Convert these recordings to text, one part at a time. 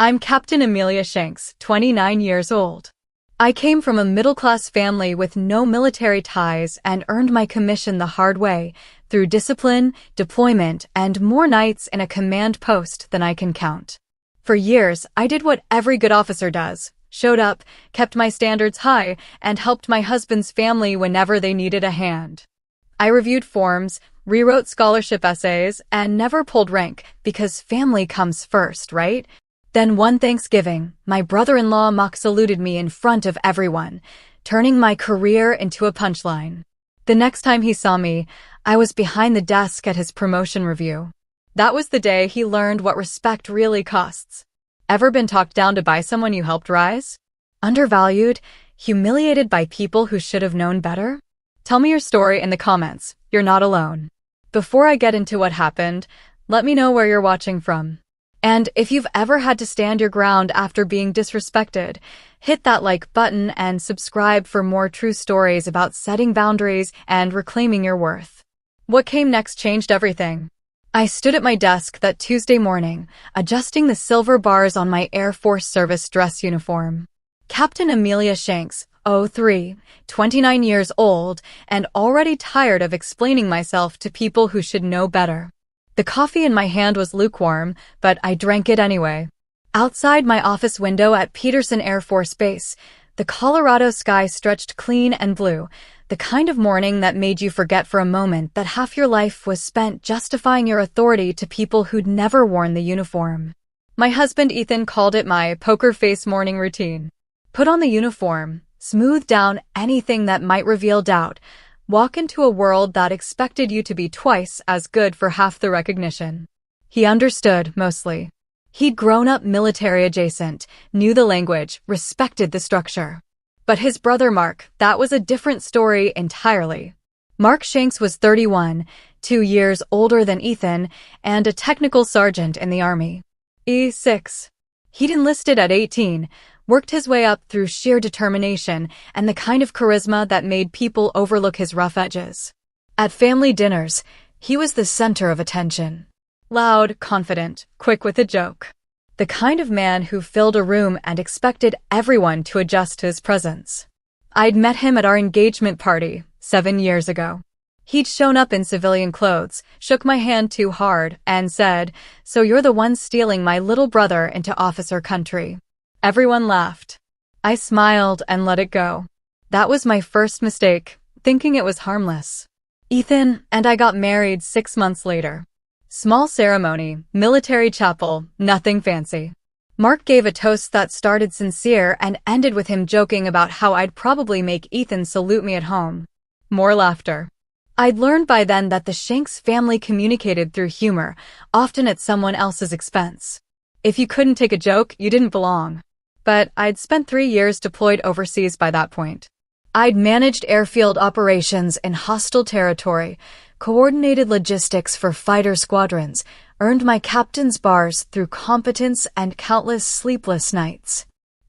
I'm Captain Amelia Shanks, 29 years old. I came from a middle-class family with no military ties and earned my commission the hard way, through discipline, deployment, and more nights in a command post than I can count. For years, I did what every good officer does: showed up, kept my standards high, and helped my husband's family whenever they needed a hand. I reviewed forms, rewrote scholarship essays, and never pulled rank, because family comes first, right? Then one Thanksgiving, my brother-in-law mock saluted me in front of everyone, turning my career into a punchline. The next time he saw me, I was behind the desk at his promotion review. That was the day he learned what respect really costs. Ever been talked down to by someone you helped rise? Undervalued? Humiliated by people who should have known better? Tell me your story in the comments. You're not alone. Before I get into what happened, let me know where you're watching from. And if you've ever had to stand your ground after being disrespected, hit that like button and subscribe for more true stories about setting boundaries and reclaiming your worth. What came next changed everything. I stood at my desk that Tuesday morning, adjusting the silver bars on my Air Force Service dress uniform. Captain Amelia Shanks, 03, 29 years old, and already tired of explaining myself to people who should know better. The coffee in my hand was lukewarm, but I drank it anyway. Outside my office window at Peterson Air Force Base, the Colorado sky stretched clean and blue, the kind of morning that made you forget for a moment that half your life was spent justifying your authority to people who'd never worn the uniform. My husband Ethan called it my poker face morning routine. Put on the uniform, smooth down anything that might reveal doubt, walk into a world that expected you to be twice as good for half the recognition. He understood, mostly. He'd grown up military adjacent, knew the language, respected the structure. But his brother Mark, that was a different story entirely. Mark Shanks was 31, 2 years older than Ethan, and a technical sergeant in the Army. E6. He'd enlisted at 18, worked his way up through sheer determination and the kind of charisma that made people overlook his rough edges. At family dinners, he was the center of attention. Loud, confident, quick with a joke. The kind of man who filled a room and expected everyone to adjust to his presence. I'd met him at our engagement party 7 years ago. He'd shown up in civilian clothes, shook my hand too hard, and said, "So you're the one stealing my little brother into officer country." Everyone laughed. I smiled and let it go. That was my first mistake, thinking it was harmless. Ethan and I got married 6 months later. Small ceremony, military chapel, nothing fancy. Mark gave a toast that started sincere and ended with him joking about how I'd probably make Ethan salute me at home. More laughter. I'd learned by then that the Shanks family communicated through humor, often at someone else's expense. If you couldn't take a joke, you didn't belong. But I'd spent 3 years deployed overseas by that point. I'd managed airfield operations in hostile territory, coordinated logistics for fighter squadrons, earned my captain's bars through competence and countless sleepless nights.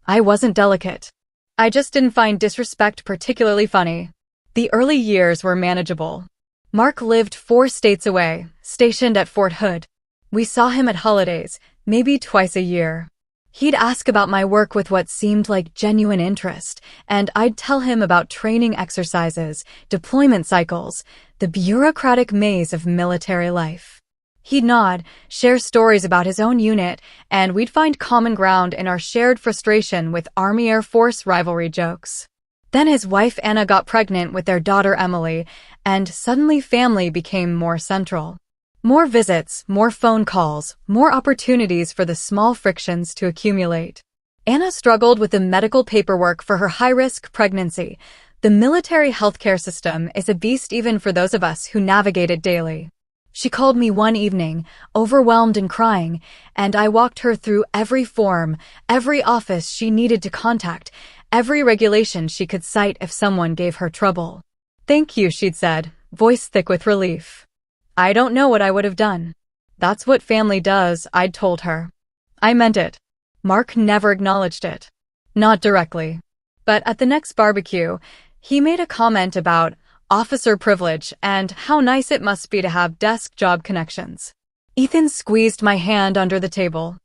I wasn't delicate. I just didn't find disrespect particularly funny. The early years were manageable. Mark lived 4 states away, stationed at Fort Hood. We saw him at holidays, maybe twice a year. He'd ask about my work with what seemed like genuine interest, and I'd tell him about training exercises, deployment cycles, the bureaucratic maze of military life. He'd nod, share stories about his own unit, and we'd find common ground in our shared frustration with Army-Air Force rivalry jokes. Then his wife Anna got pregnant with their daughter Emily, and suddenly family became more central. More visits, more phone calls, more opportunities for the small frictions to accumulate. Anna struggled with the medical paperwork for her high-risk pregnancy. The military healthcare system is a beast even for those of us who navigate it daily. She called me one evening, overwhelmed and crying, and I walked her through every form, every office she needed to contact, every regulation she could cite if someone gave her trouble. "Thank you," she'd said, voice thick with relief. "I don't know what I would have done." "That's what family does," I'd told her. I meant it. Mark never acknowledged it. Not directly. But at the next barbecue, he made a comment about officer privilege and how nice it must be to have desk job connections. Ethan squeezed my hand under the table.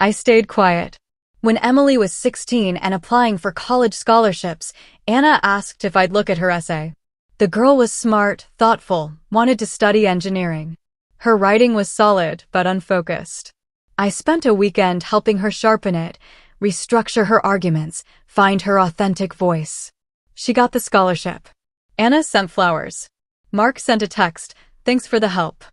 I stayed quiet. When Emily was 16 and applying for college scholarships, Anna asked if I'd look at her essay. The girl was smart, thoughtful, wanted to study engineering. Her writing was solid but unfocused. I spent a weekend helping her sharpen it, restructure her arguments, find her authentic voice. She got the scholarship. Anna sent flowers. Mark sent a text, "Thanks for the help."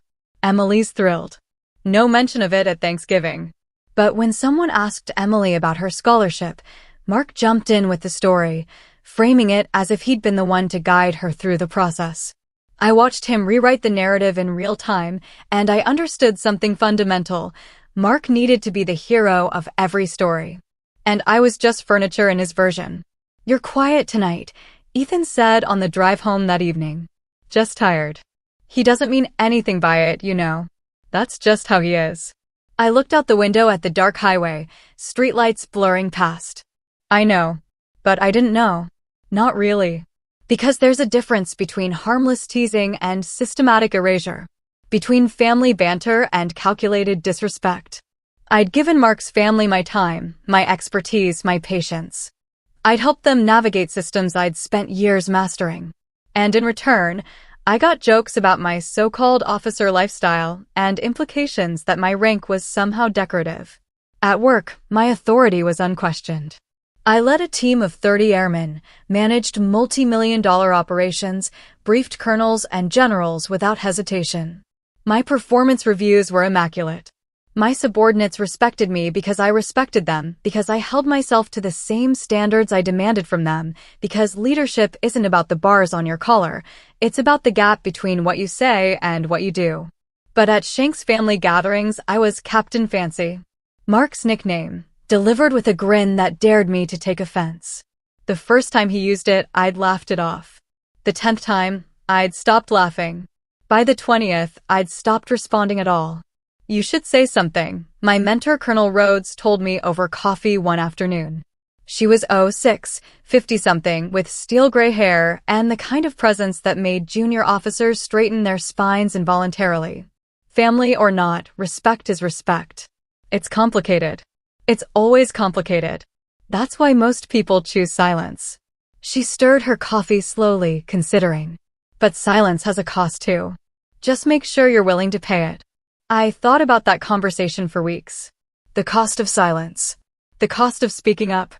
Emily's thrilled. No mention of it at Thanksgiving. But when someone asked Emily about her scholarship, Mark jumped in with the story, framing it as if he'd been the one to guide her through the process. I watched him rewrite the narrative in real time, and I understood something fundamental. Mark needed to be the hero of every story. And I was just furniture in his version. "You're quiet tonight," Ethan said on the drive home that evening. "Just tired." He doesn't mean anything by it, you know. That's just how he is. I looked out the window at the dark highway, streetlights blurring past. I know. But I didn't know. Not really. Because there's a difference between harmless teasing and systematic erasure. Between family banter and calculated disrespect. I'd given Mark's family my time, my expertise, my patience. I'd helped them navigate systems I'd spent years mastering. And in return, I got jokes about my so-called officer lifestyle and implications that my rank was somehow decorative. At work, my authority was unquestioned. I led a team of 30 airmen, managed multi-million-dollar operations, briefed colonels and generals without hesitation. My performance reviews were immaculate. My subordinates respected me because I respected them, because I held myself to the same standards I demanded from them, because leadership isn't about the bars on your collar, it's about the gap between what you say and what you do. But at Shanks family gatherings, I was Captain Fancy. Mark's nickname, delivered with a grin that dared me to take offense. The first time he used it, I'd laughed it off. The 10th time, I'd stopped laughing. By the 20th, I'd stopped responding at all. "You should say something," my mentor Colonel Rhodes told me over coffee one afternoon. She was 06, 50-something, with steel gray hair and the kind of presence that made junior officers straighten their spines involuntarily. Family or not, respect is respect. It's complicated. It's always complicated. That's why most people choose silence. She stirred her coffee slowly, considering. But silence has a cost too. Just make sure you're willing to pay it. I thought about that conversation for weeks. The cost of silence. The cost of speaking up.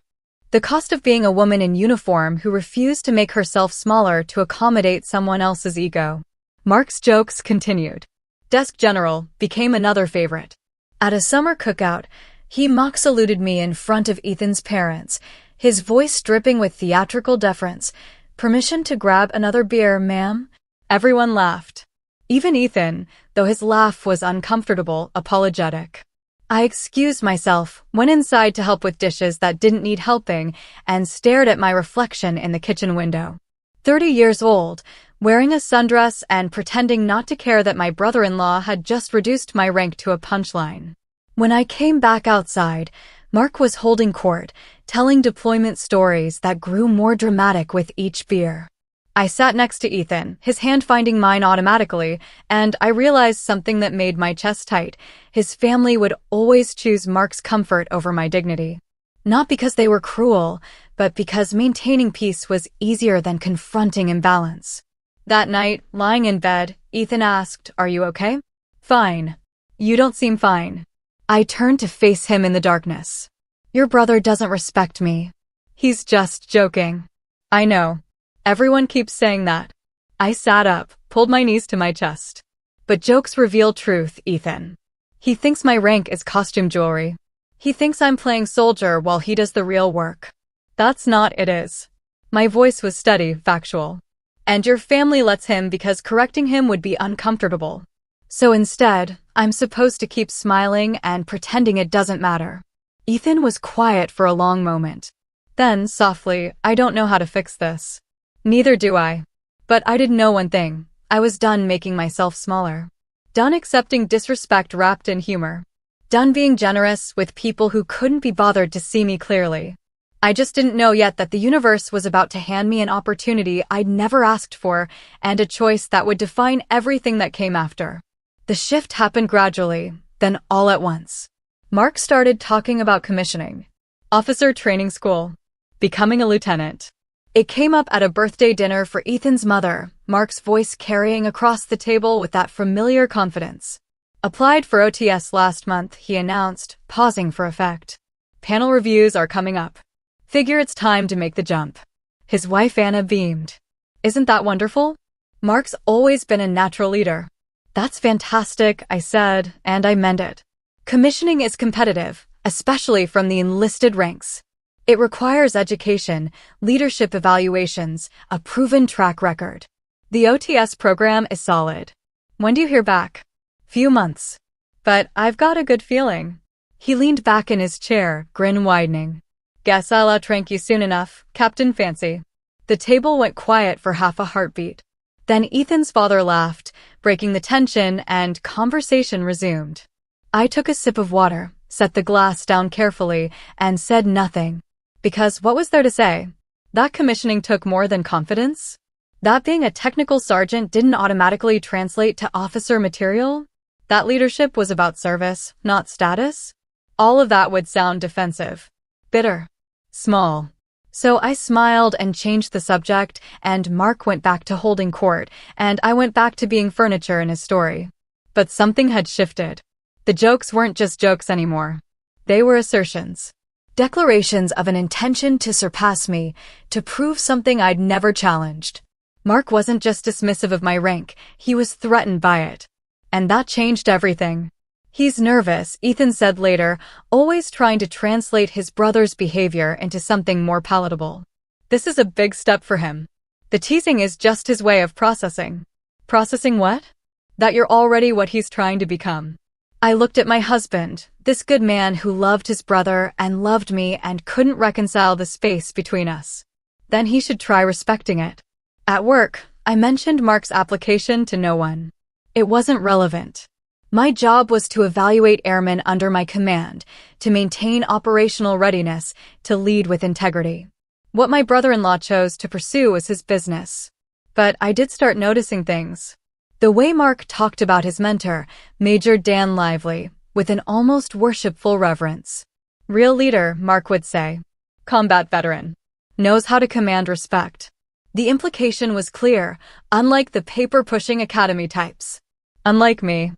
The cost of being a woman in uniform who refused to make herself smaller to accommodate someone else's ego. Mark's jokes continued. Desk General became another favorite. At a summer cookout, he mock saluted me in front of Ethan's parents, his voice dripping with theatrical deference. "Permission to grab another beer, ma'am?" Everyone laughed. Even Ethan, though his laugh was uncomfortable, apologetic. I excused myself, went inside to help with dishes that didn't need helping, and stared at my reflection in the kitchen window. 30 years old, wearing a sundress and pretending not to care that my brother-in-law had just reduced my rank to a punchline. When I came back outside, Mark was holding court, telling deployment stories that grew more dramatic with each beer. I sat next to Ethan, his hand finding mine automatically, and I realized something that made my chest tight. His family would always choose Mark's comfort over my dignity. Not because they were cruel, but because maintaining peace was easier than confronting imbalance. That night, lying in bed, Ethan asked, "Are you okay?" "Fine." "You don't seem fine." I turned to face him in the darkness. "Your brother doesn't respect me." "He's just joking." "I know. Everyone keeps saying that." I sat up, pulled my knees to my chest. "But jokes reveal truth, Ethan. He thinks my rank is costume jewelry. He thinks I'm playing soldier while he does the real work. That's not it is." My voice was steady, factual. "And your family lets him because correcting him would be uncomfortable. So instead, I'm supposed to keep smiling and pretending it doesn't matter." Ethan was quiet for a long moment. Then, softly, "I don't know how to fix this." "Neither do I. But I did know one thing. I was done making myself smaller. Done accepting disrespect wrapped in humor. Done being generous with people who couldn't be bothered to see me clearly. I just didn't know yet that the universe was about to hand me an opportunity I'd never asked for and a choice that would define everything that came after. The shift happened gradually, then all at once. Mark started talking about commissioning, officer training school, becoming a lieutenant. It came up at a birthday dinner for Ethan's mother, Mark's voice carrying across the table with that familiar confidence. Applied for OTS last month, he announced, pausing for effect. Panel reviews are coming up. Figure it's time to make the jump. His wife Anna beamed. Isn't that wonderful? Mark's always been a natural leader. That's fantastic, I said, and I meant it. Commissioning is competitive, especially from the enlisted ranks. It requires education, leadership evaluations, a proven track record. The OTS program is solid. When do you hear back? Few months. But I've got a good feeling. He leaned back in his chair, grin widening. Guess I'll outrank you soon enough, Captain Fancy. The table went quiet for half a heartbeat. Then Ethan's father laughed, breaking the tension, and conversation resumed. I took a sip of water, set the glass down carefully, and said nothing. Because what was there to say? That commissioning took more than confidence? That being a technical sergeant didn't automatically translate to officer material? That leadership was about service, not status? All of that would sound defensive. Bitter. Small. So I smiled and changed the subject, and Mark went back to holding court, and I went back to being furniture in his story. But something had shifted. The jokes weren't just jokes anymore. They were assertions. Declarations of an intention to surpass me, to prove something I'd never challenged. Mark wasn't just dismissive of my rank, he was threatened by it. And that changed everything. He's nervous, Ethan said later, always trying to translate his brother's behavior into something more palatable. This is a big step for him. The teasing is just his way of processing. Processing what? That you're already what he's trying to become. I looked at my husband, this good man who loved his brother and loved me and couldn't reconcile the space between us. Then he should try respecting it. At work, I mentioned Mark's application to no one. It wasn't relevant. My job was to evaluate airmen under my command, to maintain operational readiness, to lead with integrity. What my brother-in-law chose to pursue was his business. But I did start noticing things. The way Mark talked about his mentor, Major Dan Lively, with an almost worshipful reverence. Real leader, Mark would say. Combat veteran. Knows how to command respect. The implication was clear, unlike the paper-pushing academy types. Unlike me.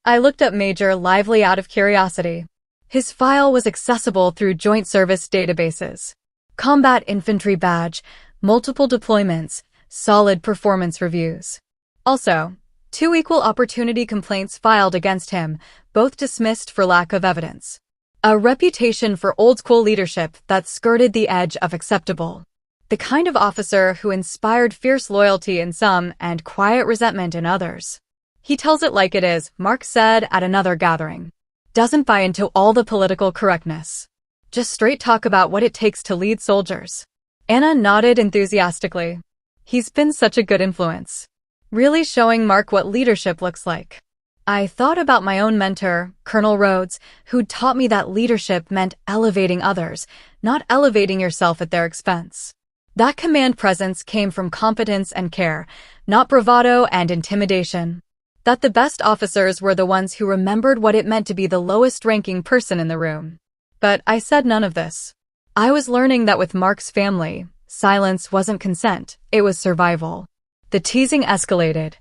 I looked up Major Lively out of curiosity. His file was accessible through joint service databases. Combat infantry badge, multiple deployments, solid performance reviews. Also, 2 equal opportunity complaints filed against him, both dismissed for lack of evidence. A reputation for old-school leadership that skirted the edge of acceptable. The kind of officer who inspired fierce loyalty in some and quiet resentment in others. He tells it like it is, Mark said at another gathering. Doesn't buy into all the political correctness. Just straight talk about what it takes to lead soldiers. Anna nodded enthusiastically. He's been such a good influence. Really showing Mark what leadership looks like. I thought about my own mentor, Colonel Rhodes, who'd taught me that leadership meant elevating others, not elevating yourself at their expense. That command presence came from competence and care, not bravado and intimidation. That the best officers were the ones who remembered what it meant to be the lowest-ranking person in the room. But I said none of this. I was learning that with Mark's family, silence wasn't consent, it was survival. The teasing escalated.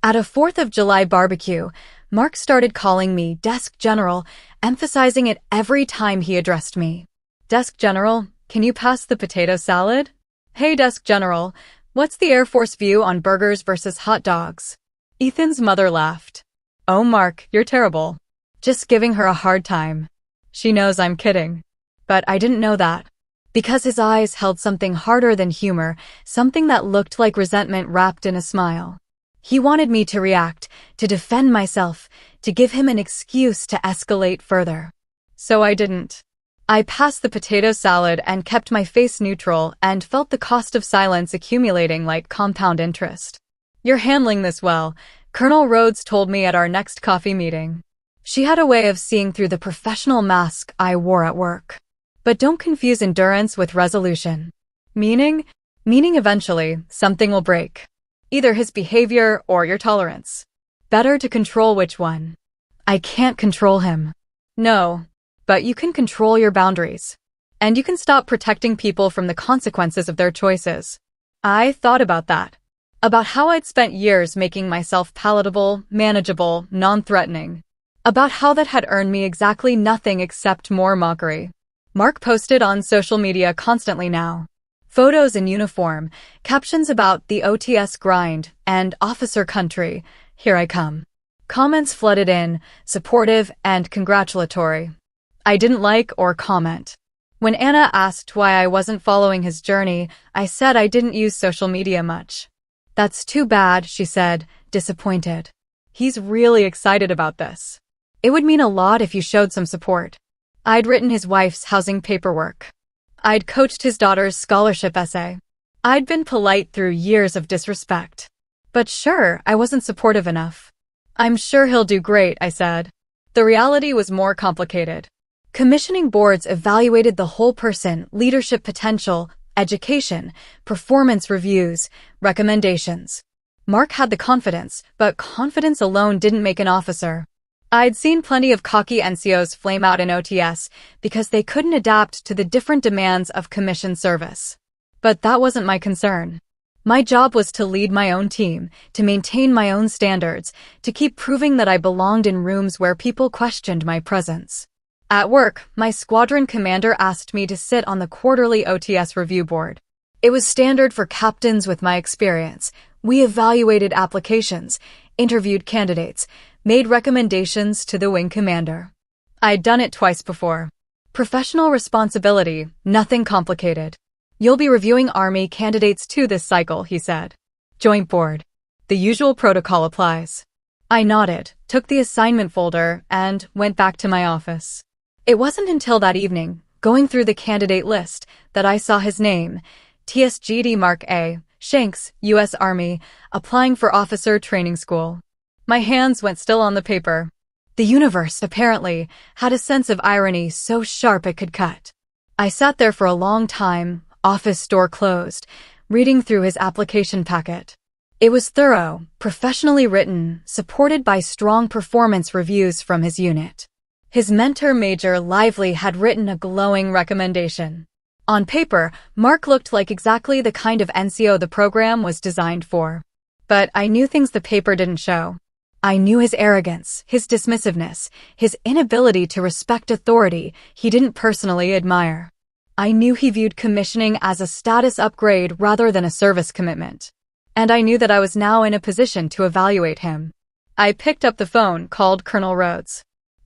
At a 4th of July barbecue, Mark started calling me Desk General, emphasizing it every time he addressed me. Desk General, can you pass the potato salad? Hey Desk General, what's the Air Force view on burgers versus hot dogs? Ethan's mother laughed. Oh Mark, you're terrible. Just giving her a hard time. She knows I'm kidding. But I didn't know that. Because his eyes held something harder than humor, something that looked like resentment wrapped in a smile. He wanted me to react, to defend myself, to give him an excuse to escalate further. So I didn't. I passed the potato salad and kept my face neutral and felt the cost of silence accumulating like compound interest. You're handling this well, Colonel Rhodes told me at our next coffee meeting. She had a way of seeing through the professional mask I wore at work. But don't confuse endurance with resolution. Meaning eventually, something will break. Either his behavior or your tolerance. Better to control which one. I can't control him. No. but you can control your boundaries. And you can stop protecting people from the consequences of their choices. I thought about that. About how I'd spent years making myself palatable, manageable, non-threatening. About how that had earned me exactly nothing except more mockery. Mark posted on social media constantly now. Photos in uniform, captions about the OTS grind, and officer country, here I come. Comments flooded in, supportive and congratulatory. I didn't like or comment. When Anna asked why I wasn't following his journey, I said I didn't use social media much. That's too bad, she said, disappointed. He's really excited about this. It would mean a lot if you showed some support. I'd written his wife's housing paperwork. I'd coached his daughter's scholarship essay. I'd been polite through years of disrespect. But sure, I wasn't supportive enough. I'm sure he'll do great, I said. The reality was more complicated. Commissioning boards evaluated the whole person, leadership potential, education, performance reviews, recommendations. Mark had the confidence, but confidence alone didn't make an officer. I'd seen plenty of cocky NCOs flame out in OTS because they couldn't adapt to the different demands of commissioned service. But that wasn't my concern. My job was to lead my own team, to maintain my own standards, to keep proving that I belonged in rooms where people questioned my presence. At work, my squadron commander asked me to sit on the quarterly OTS review board. It was standard for captains with my experience. We evaluated applications, interviewed candidates, made recommendations to the wing commander. I'd done it twice before. Professional responsibility, nothing complicated. You'll be reviewing Army candidates too this cycle, he said. Joint board. The usual protocol applies. I nodded, took the assignment folder, and went back to my office. It wasn't until that evening, going through the candidate list, that I saw his name, TSGD Mark A. Shanks, U.S. Army, applying for officer training school. My hands went still on the paper. The universe, apparently, had a sense of irony so sharp it could cut. I sat there for a long time, office door closed, reading through his application packet. It was thorough, professionally written, supported by strong performance reviews from his unit. His mentor, Major Lively, had written a glowing recommendation. On paper, Mark looked like exactly the kind of NCO the program was designed for. But I knew things the paper didn't show. I knew his arrogance, his dismissiveness, his inability to respect authority he didn't personally admire. I knew he viewed commissioning as a status upgrade rather than a service commitment. And I knew that I was now in a position to evaluate him. I picked up the phone, called Colonel Rhodes.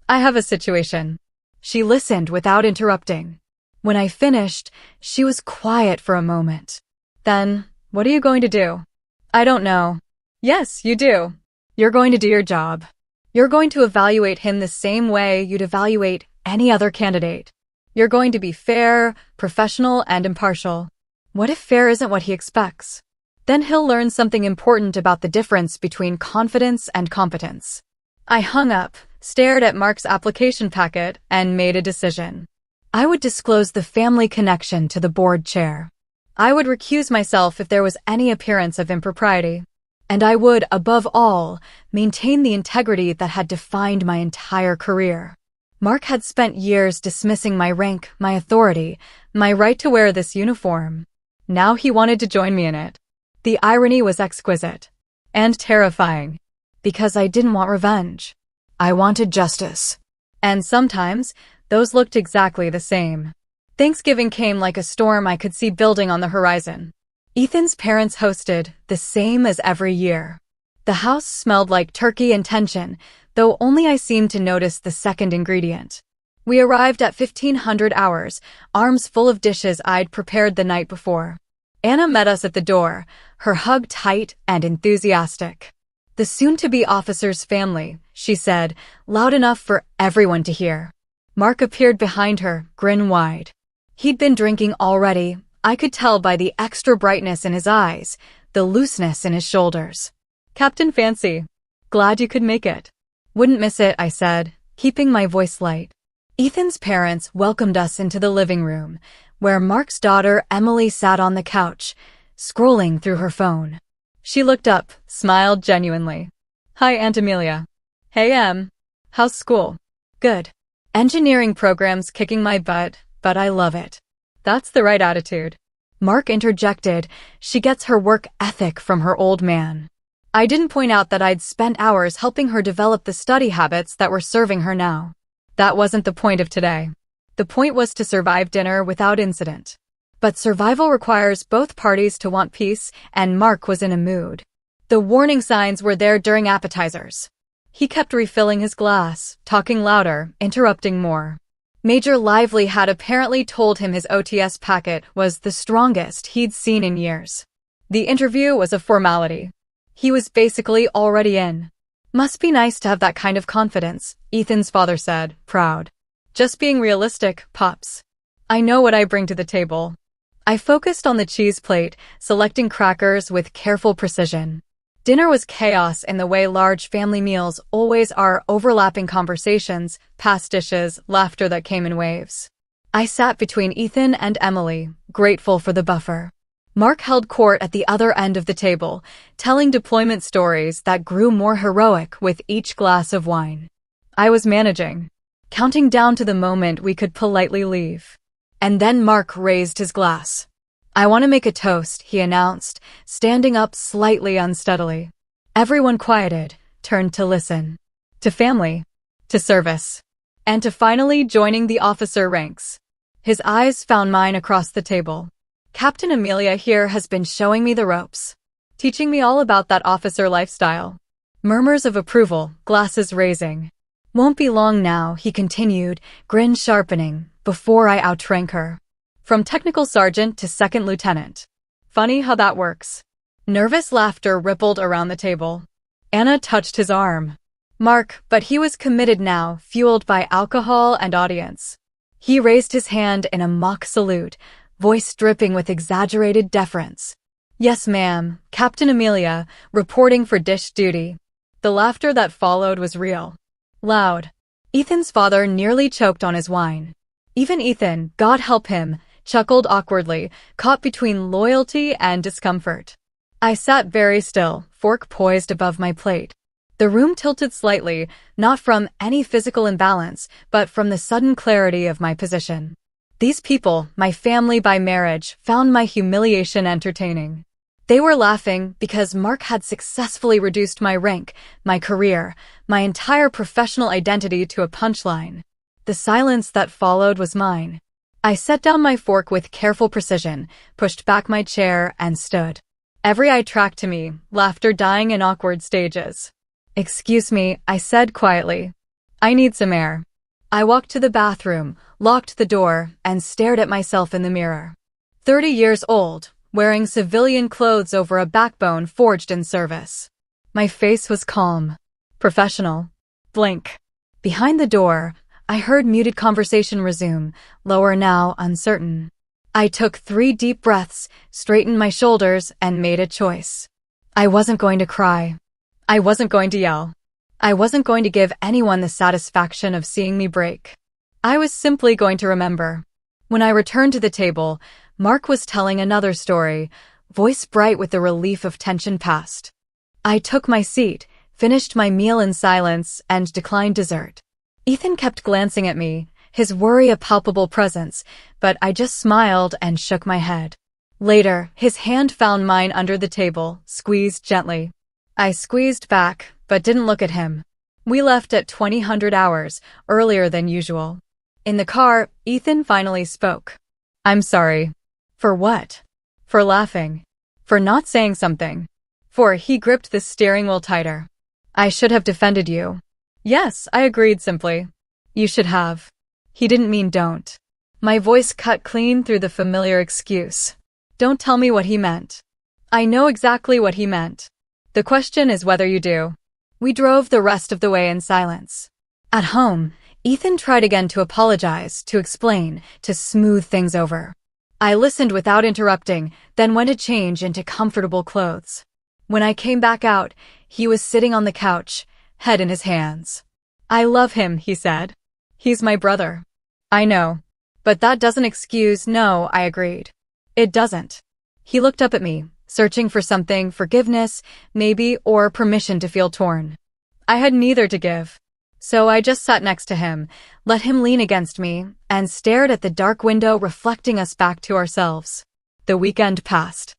I have a situation. She listened without interrupting. When I finished, she was quiet for a moment. Then, what are you going to do? I don't know. Yes, you do. You're going to do your job. You're going to evaluate him the same way you'd evaluate any other candidate. You're going to be fair, professional, and impartial. What if fair isn't what he expects? Then he'll learn something important about the difference between confidence and competence. I hung up, stared at Mark's application packet, and made a decision. I would disclose the family connection to the board chair. I would recuse myself if there was any appearance of impropriety. And I would, above all, maintain the integrity that had defined my entire career. Mark had spent years dismissing my rank, my authority, my right to wear this uniform. Now he wanted to join me in it. The irony was exquisite. And terrifying. Because I didn't want revenge. I wanted justice. And sometimes, those looked exactly the same. Thanksgiving came like a storm I could see building on the horizon. Ethan's parents hosted, the same as every year. The house smelled like turkey and tension, though only I seemed to notice the second ingredient. We arrived at 1500 hours, arms full of dishes I'd prepared the night before. Anna met us at the door, her hug tight and enthusiastic. The soon-to-be officer's family, she said, loud enough for everyone to hear. Mark appeared behind her, grin wide. He'd been drinking already. I could tell by the extra brightness in his eyes, the looseness in his shoulders. Captain Fancy. Glad you could make it. Wouldn't miss it, I said, keeping my voice light. Ethan's parents welcomed us into the living room, where Mark's daughter Emily sat on the couch, scrolling through her phone. She looked up, smiled genuinely. Hi, Aunt Amelia. Hey, Em. How's school? Good. Engineering program's kicking my butt, but I love it. That's the right attitude. Mark interjected, she gets her work ethic from her old man. I didn't point out that I'd spent hours helping her develop the study habits that were serving her now. That wasn't the point of today. The point was to survive dinner without incident. But survival requires both parties to want peace, and Mark was in a mood. The warning signs were there during appetizers. He kept refilling his glass, talking louder, interrupting more. Major Lively had apparently told him his OTS packet was the strongest he'd seen in years. The interview was a formality. He was basically already in. Must be nice to have that kind of confidence, Ethan's father said, proud. Just being realistic, Pops. I know what I bring to the table. I focused on the cheese plate, selecting crackers with careful precision. Dinner was chaos in the way large family meals always are, overlapping conversations, past dishes, laughter that came in waves. I sat between Ethan and Emily, grateful for the buffer. Mark held court at the other end of the table, telling deployment stories that grew more heroic with each glass of wine. I was managing, counting down to the moment we could politely leave. And then Mark raised his glass. I want to make a toast, he announced, standing up slightly unsteadily. Everyone quieted, turned to listen. To family. To service. And to finally joining the officer ranks. His eyes found mine across the table. Captain Amelia here has been showing me the ropes. Teaching me all about that officer lifestyle. Murmurs of approval, glasses raising. Won't be long now, he continued, grin sharpening, before I outrank her. From technical sergeant to second lieutenant. Funny how that works. Nervous laughter rippled around the table. Anna touched his arm. Mark, but he was committed now, fueled by alcohol and audience. He raised his hand in a mock salute, voice dripping with exaggerated deference. Yes, ma'am, Captain Amelia, reporting for dish duty. The laughter that followed was real. Loud. Ethan's father nearly choked on his wine. Even Ethan, God help him, chuckled awkwardly, caught between loyalty and discomfort. I sat very still, fork poised above my plate. The room tilted slightly, not from any physical imbalance, but from the sudden clarity of my position. These people, my family by marriage, found my humiliation entertaining. They were laughing because Mark had successfully reduced my rank, my career, my entire professional identity to a punchline. The silence that followed was mine. I set down my fork with careful precision, pushed back my chair, and stood. Every eye tracked to me, laughter dying in awkward stages. Excuse me, I said quietly. I need some air. I walked to the bathroom, locked the door, and stared at myself in the mirror. 30 years old, wearing civilian clothes over a backbone forged in service. My face was calm. Professional. Blink. Behind the door, I heard muted conversation resume, lower now, uncertain. I took 3 deep breaths, straightened my shoulders, and made a choice. I wasn't going to cry. I wasn't going to yell. I wasn't going to give anyone the satisfaction of seeing me break. I was simply going to remember. When I returned to the table, Mark was telling another story, voice bright with the relief of tension past. I took my seat, finished my meal in silence, and declined dessert. Ethan kept glancing at me, his worry a palpable presence, but I just smiled and shook my head. Later, his hand found mine under the table, squeezed gently. I squeezed back, but didn't look at him. We left at 2000 hours, earlier than usual. In the car, Ethan finally spoke. I'm sorry. For what? For laughing. For not saying something. For he gripped the steering wheel tighter. I should have defended you. Yes, I agreed simply. You should have. He didn't mean don't. My voice cut clean through the familiar excuse. Don't tell me what he meant. I know exactly what he meant. The question is whether you do. We drove the rest of the way in silence. At home, Ethan tried again to apologize, to explain, to smooth things over. I listened without interrupting, then went to change into comfortable clothes. When I came back out, he was sitting on the couch, head in his hands. I love him, he said. He's my brother. I know. But that doesn't excuse. No, I agreed. It doesn't. He looked up at me, searching for something, forgiveness, maybe, or permission to feel torn. I had neither to give. So I just sat next to him, let him lean against me, and stared at the dark window reflecting us back to ourselves. The weekend passed.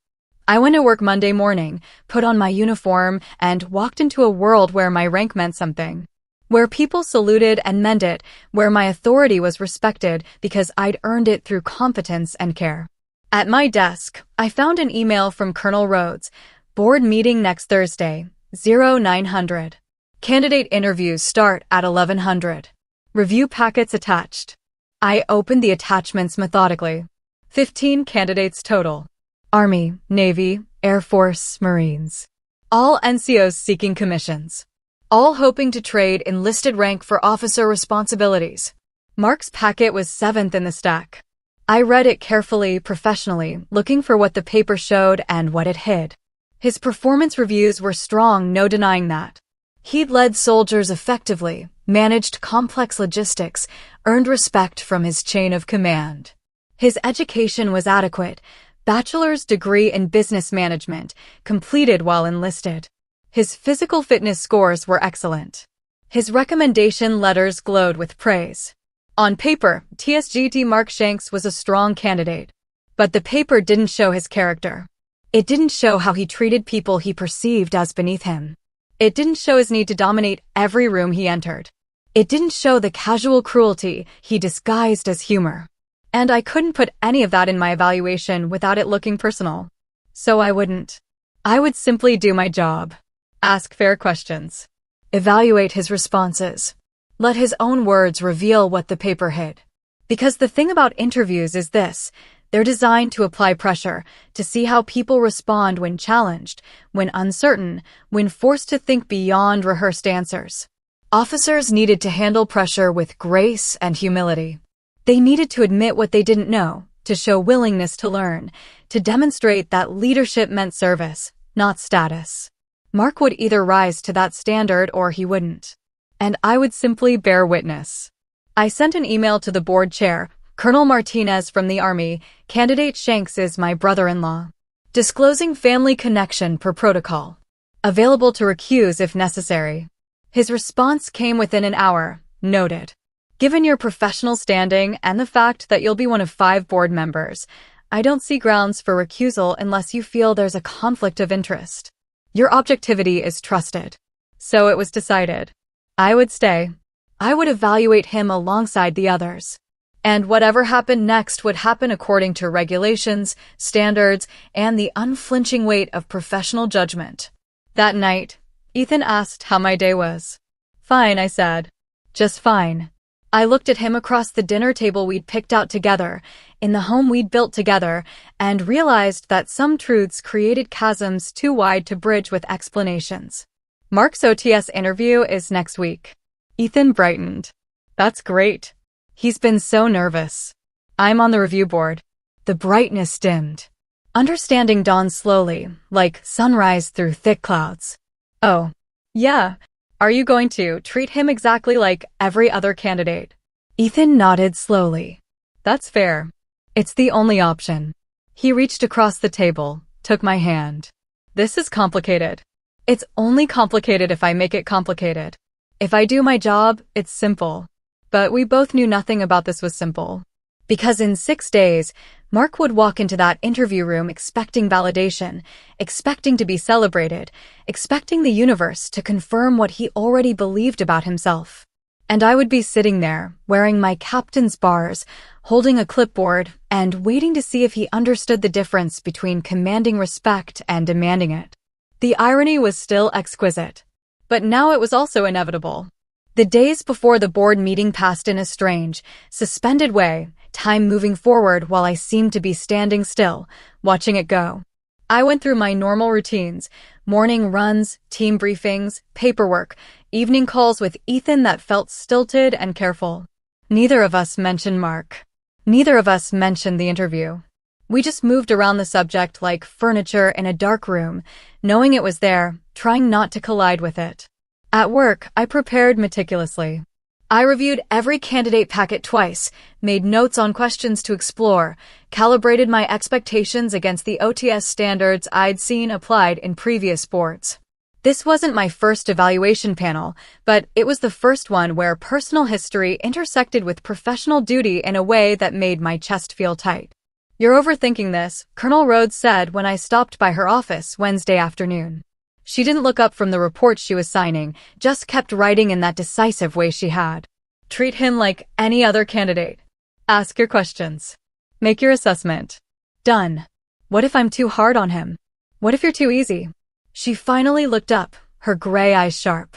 I went to work Monday morning, put on my uniform, and walked into a world where my rank meant something. Where people saluted and meant it, where my authority was respected because I'd earned it through competence and care. At my desk, I found an email from Colonel Rhodes. Board meeting next Thursday, 0900. Candidate interviews start at 1100. Review packets attached. I opened the attachments methodically. 15 candidates total. Army, Navy, Air Force, Marines. All NCOs seeking commissions. All hoping to trade enlisted rank for officer responsibilities. Mark's packet was 7th in the stack. I read it carefully, professionally, looking for what the paper showed and what it hid. His performance reviews were strong, no denying that. He'd led soldiers effectively, managed complex logistics, earned respect from his chain of command. His education was adequate, bachelor's degree in business management, completed while enlisted. His physical fitness scores were excellent. His recommendation letters glowed with praise. On paper, TSGT Mark Shanks was a strong candidate. But the paper didn't show his character. It didn't show how he treated people he perceived as beneath him. It didn't show his need to dominate every room he entered. It didn't show the casual cruelty he disguised as humor. And I couldn't put any of that in my evaluation without it looking personal. So I wouldn't. I would simply do my job. Ask fair questions. Evaluate his responses. Let his own words reveal what the paper hid. Because the thing about interviews is this: they're designed to apply pressure, to see how people respond when challenged, when uncertain, when forced to think beyond rehearsed answers. Officers needed to handle pressure with grace and humility. They needed to admit what they didn't know, to show willingness to learn, to demonstrate that leadership meant service, not status. Mark would either rise to that standard or he wouldn't. And I would simply bear witness. I sent an email to the board chair, Colonel Martinez from the Army. Candidate Shanks is my brother-in-law. Disclosing family connection per protocol. Available to recuse if necessary. His response came within an hour. Noted. Given your professional standing and the fact that you'll be one of 5 board members, I don't see grounds for recusal unless you feel there's a conflict of interest. Your objectivity is trusted. So it was decided. I would stay. I would evaluate him alongside the others. And whatever happened next would happen according to regulations, standards, and the unflinching weight of professional judgment. That night, Ethan asked how my day was. Fine, I said. Just fine. I looked at him across the dinner table we'd picked out together, in the home we'd built together, and realized that some truths created chasms too wide to bridge with explanations. Mark's OTS interview is next week. Ethan brightened. That's great. He's been so nervous. I'm on the review board. The brightness dimmed. Understanding dawned slowly, like sunrise through thick clouds. Oh, yeah. Are you going to treat him exactly like every other candidate? Ethan nodded slowly. That's fair. It's the only option. He reached across the table, took my hand. This is complicated. It's only complicated if I make it complicated. If I do my job, it's simple. But we both knew nothing about this was simple. Because in 6 days, Mark would walk into that interview room expecting validation, expecting to be celebrated, expecting the universe to confirm what he already believed about himself. And I would be sitting there, wearing my captain's bars, holding a clipboard, and waiting to see if he understood the difference between commanding respect and demanding it. The irony was still exquisite. But now it was also inevitable. The days before the board meeting passed in a strange, suspended way, time moving forward while I seemed to be standing still, watching it go. I went through my normal routines, morning runs, team briefings, paperwork, evening calls with Ethan that felt stilted and careful. Neither of us mentioned Mark. Neither of us mentioned the interview. We just moved around the subject like furniture in a dark room, knowing it was there, trying not to collide with it. At work, I prepared meticulously. I reviewed every candidate packet twice, made notes on questions to explore, calibrated my expectations against the OTS standards I'd seen applied in previous boards. This wasn't my first evaluation panel, but it was the first one where personal history intersected with professional duty in a way that made my chest feel tight. "You're overthinking this," Colonel Rhodes said when I stopped by her office Wednesday afternoon. She didn't look up from the report she was signing, just kept writing in that decisive way she had. "Treat him like any other candidate. Ask your questions. Make your assessment. Done. What if I'm too hard on him? What if you're too easy?" She finally looked up, her gray eyes sharp.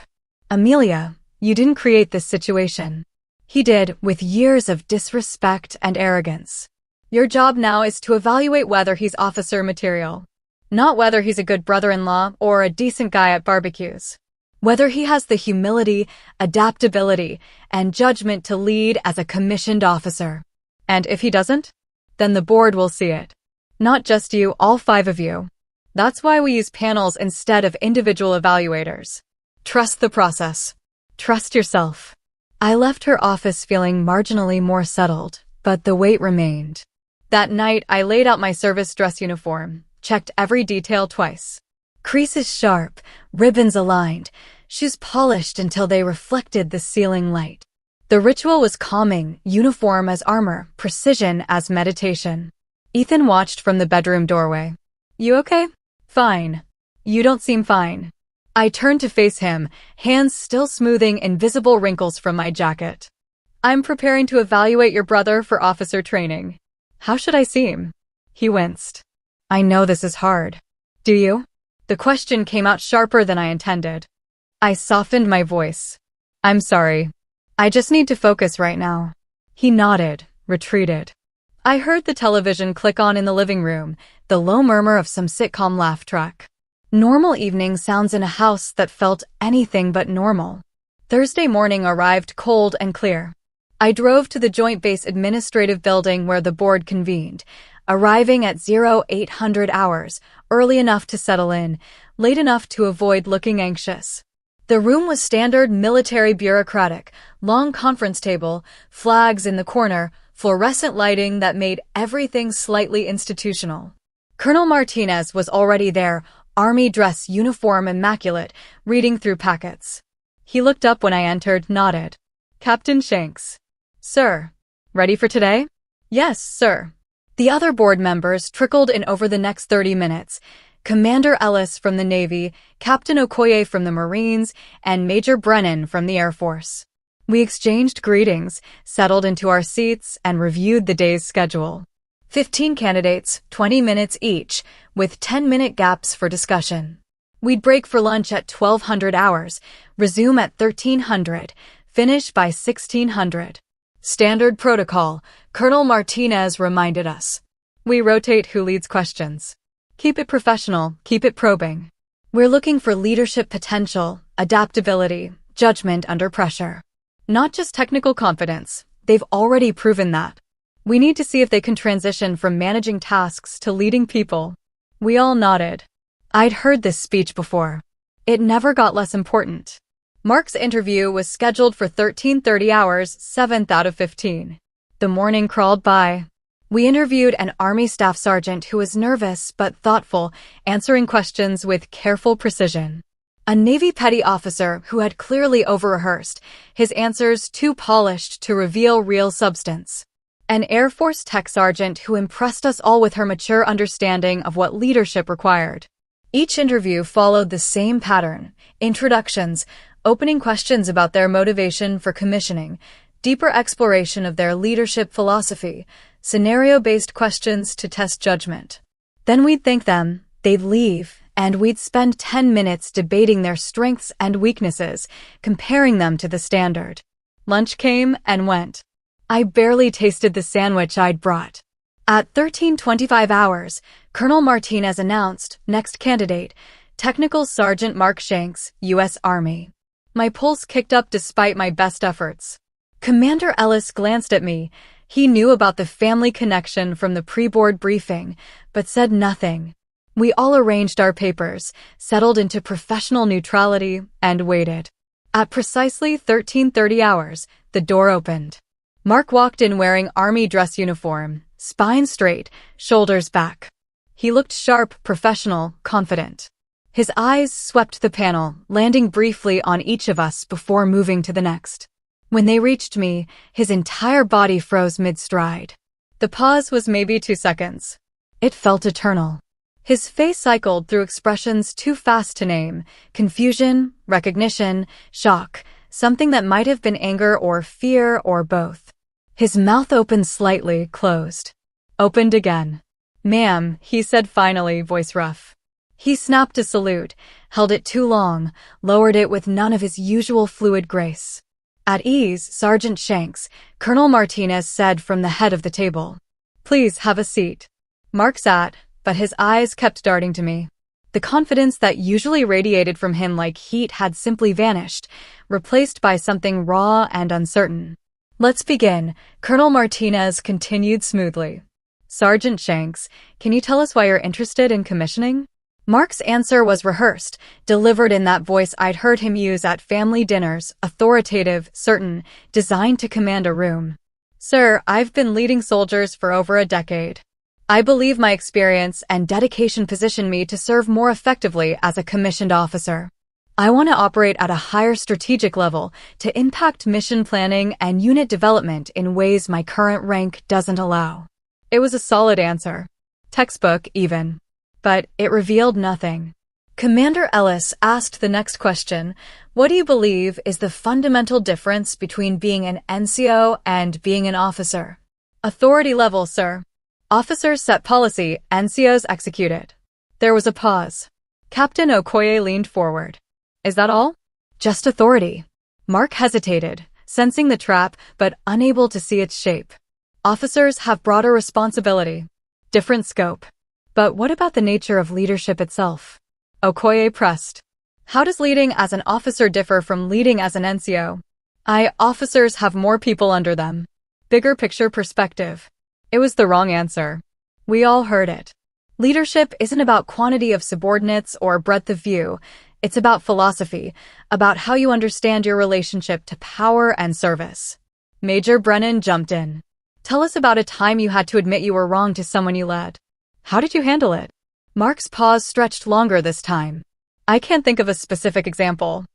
"Amelia, you didn't create this situation. He did, with years of disrespect and arrogance. Your job now is to evaluate whether he's officer material. Not whether he's a good brother-in-law or a decent guy at barbecues. Whether he has the humility, adaptability, and judgment to lead as a commissioned officer. And if he doesn't, then the board will see it. Not just you, all 5 of you. That's why we use panels instead of individual evaluators. Trust the process. Trust yourself." I left her office feeling marginally more settled, but the weight remained. That night, I laid out my service dress uniform, checked every detail twice. Creases sharp, ribbons aligned, shoes polished until they reflected the ceiling light. The ritual was calming, uniform as armor, precision as meditation. Ethan watched from the bedroom doorway. "You okay?" "Fine." "You don't seem fine." I turned to face him, hands still smoothing invisible wrinkles from my jacket. "I'm preparing to evaluate your brother for officer training." "How should I seem?" He winced. "I know this is hard." "Do you?" The question came out sharper than I intended. I softened my voice. "I'm sorry. I just need to focus right now." He nodded, retreated. I heard the television click on in the living room, the low murmur of some sitcom laugh track. Normal evening sounds in a house that felt anything but normal. Thursday morning arrived cold and clear. I drove to the Joint Base Administrative Building where the board convened, arriving at 0800 hours, early enough to settle in, late enough to avoid looking anxious. The room was standard military bureaucratic, long conference table, flags in the corner, fluorescent lighting that made everything slightly institutional. Colonel Martinez was already there, army dress uniform immaculate, reading through packets. He looked up when I entered, nodded. "Captain Shanks." "Sir. Ready for today?" "Yes, sir." The other board members trickled in over the next 30 minutes. Commander Ellis from the Navy, Captain Okoye from the Marines, and Major Brennan from the Air Force. We exchanged greetings, settled into our seats, and reviewed the day's schedule. 15 candidates, 20 minutes each, with 10-minute gaps for discussion. We'd break for lunch at 1200 hours, resume at 1300, finish by 1600. Standard protocol, Colonel Martinez reminded us. We rotate who leads questions. Keep it professional, keep it probing. We're looking for leadership potential, adaptability, judgment under pressure. Not just technical confidence, they've already proven that. We need to see if they can transition from managing tasks to leading people. We all nodded. I'd heard this speech before. It never got less important. Mark's interview was scheduled for 13:30 hours, 7th out of 15. The morning crawled by. We interviewed an Army Staff Sergeant who was nervous but thoughtful, answering questions with careful precision. A Navy Petty Officer who had clearly over-rehearsed, his answers too polished to reveal real substance. An Air Force Tech Sergeant who impressed us all with her mature understanding of what leadership required. Each interview followed the same pattern: introductions, opening questions about their motivation for commissioning, deeper exploration of their leadership philosophy, scenario-based questions to test judgment. Then we'd thank them, they'd leave, and we'd spend 10 minutes debating their strengths and weaknesses, comparing them to the standard. Lunch came and went. I barely tasted the sandwich I'd brought. At 13:25 hours, Colonel Martinez announced, next candidate, Technical Sergeant Mark Shanks, U.S. Army. My pulse kicked up despite my best efforts. Commander Ellis glanced at me. He knew about the family connection from the pre-board briefing, but said nothing. We all arranged our papers, settled into professional neutrality, and waited. At precisely 13:30 hours, the door opened. Mark walked in wearing Army dress uniform, spine straight, shoulders back. He looked sharp, professional, confident. His eyes swept the panel, landing briefly on each of us before moving to the next. When they reached me, his entire body froze mid-stride. The pause was maybe 2 seconds. It felt eternal. His face cycled through expressions too fast to name: confusion, recognition, shock, something that might have been anger or fear or both. His mouth opened slightly, closed. Opened again. "Ma'am," he said finally, voice rough. He snapped a salute, held it too long, lowered it with none of his usual fluid grace. At ease, Sergeant Shanks, Colonel Martinez said from the head of the table. "Please have a seat." Mark sat, but his eyes kept darting to me. The confidence that usually radiated from him like heat had simply vanished, replaced by something raw and uncertain. "Let's begin," Colonel Martinez continued smoothly. "Sergeant Shanks, can you tell us why you're interested in commissioning?" Mark's answer was rehearsed, delivered in that voice I'd heard him use at family dinners, authoritative, certain, designed to command a room. "Sir, I've been leading soldiers for over a decade. I believe my experience and dedication position me to serve more effectively as a commissioned officer. I want to operate at a higher strategic level to impact mission planning and unit development in ways my current rank doesn't allow." It was a solid answer. Textbook, even. But it revealed nothing. Commander Ellis asked the next question: "What do you believe is the fundamental difference between being an NCO and being an officer?" "Authority level, sir. Officers set policy, NCOs execute it." There was a pause. Captain Okoye leaned forward. "Is that all?" "Just authority." Mark hesitated, sensing the trap but unable to see its shape. "Officers have broader responsibility. Different scope." "But what about the nature of leadership itself?" Okoye pressed. "How does leading as an officer differ from leading as an NCO?" Officers have more people under them. Bigger picture perspective." It was the wrong answer. We all heard it. Leadership isn't about quantity of subordinates or breadth of view. It's about philosophy, about how you understand your relationship to power and service. Major Brennan jumped in. "Tell us about a time you had to admit you were wrong to someone you led. How did you handle it?" Mark's pause stretched longer this time. "I can't think of a specific example.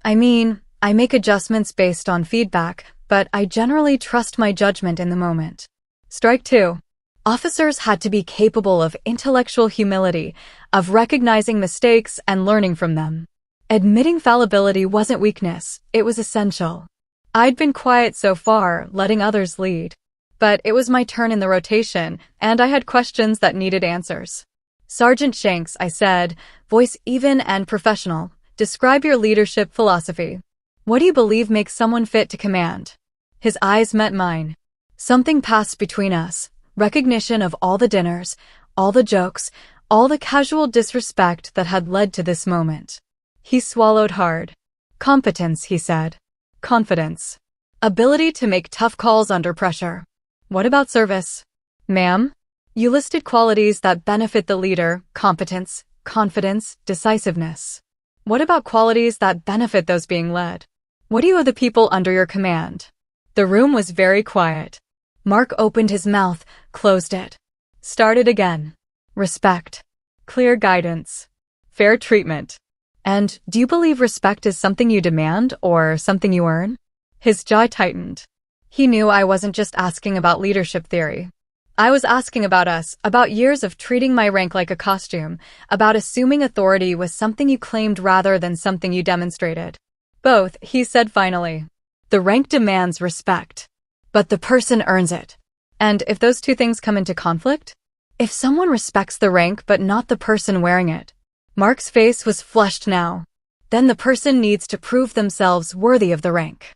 I mean, I make adjustments based on feedback, but I generally trust my judgment in the moment." Strike 2. Officers had to be capable of intellectual humility, of recognizing mistakes and learning from them. Admitting fallibility wasn't weakness, it was essential. I'd been quiet so far, letting others lead. But it was my turn in the rotation, and I had questions that needed answers. "Sergeant Shanks," I said, voice even and professional, "describe your leadership philosophy. What do you believe makes someone fit to command?" His eyes met mine. Something passed between us, recognition of all the dinners, all the jokes, all the casual disrespect that had led to this moment. He swallowed hard. "Competence," he said. "Confidence. Ability to make tough calls under pressure." "What about service?" "Ma'am? You listed qualities that benefit the leader: competence, confidence, decisiveness. What about qualities that benefit those being led? What do you owe the people under your command?" The room was very quiet. Mark opened his mouth, closed it. Started again. "Respect. Clear guidance. Fair treatment. And do you believe respect is something you demand or something you earn?" His jaw tightened. He knew I wasn't just asking about leadership theory. I was asking about us, about years of treating my rank like a costume, about assuming authority was something you claimed rather than something you demonstrated. "Both," he said finally. "The rank demands respect, but the person earns it. And if those two things come into conflict? If someone respects the rank but not the person wearing it?" Mark's face was flushed now. "Then the person needs to prove themselves worthy of the rank."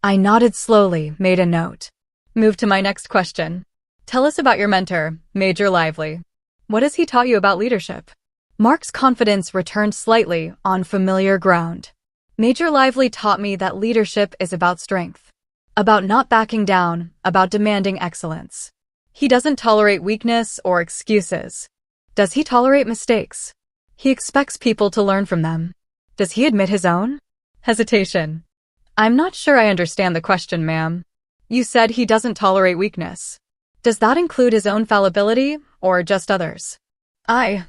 I nodded slowly, made a note. Moved to my next question. "Tell us about your mentor, Major Lively. What has he taught you about leadership?" Mark's confidence returned slightly, on familiar ground. "Major Lively taught me that leadership is about strength. About not backing down, about demanding excellence. He doesn't tolerate weakness or excuses. Does he tolerate mistakes? He expects people to learn from them. Does he admit his own?" Hesitation. "I'm not sure I understand the question, ma'am. You said he doesn't tolerate weakness. Does that include his own fallibility, or just others?"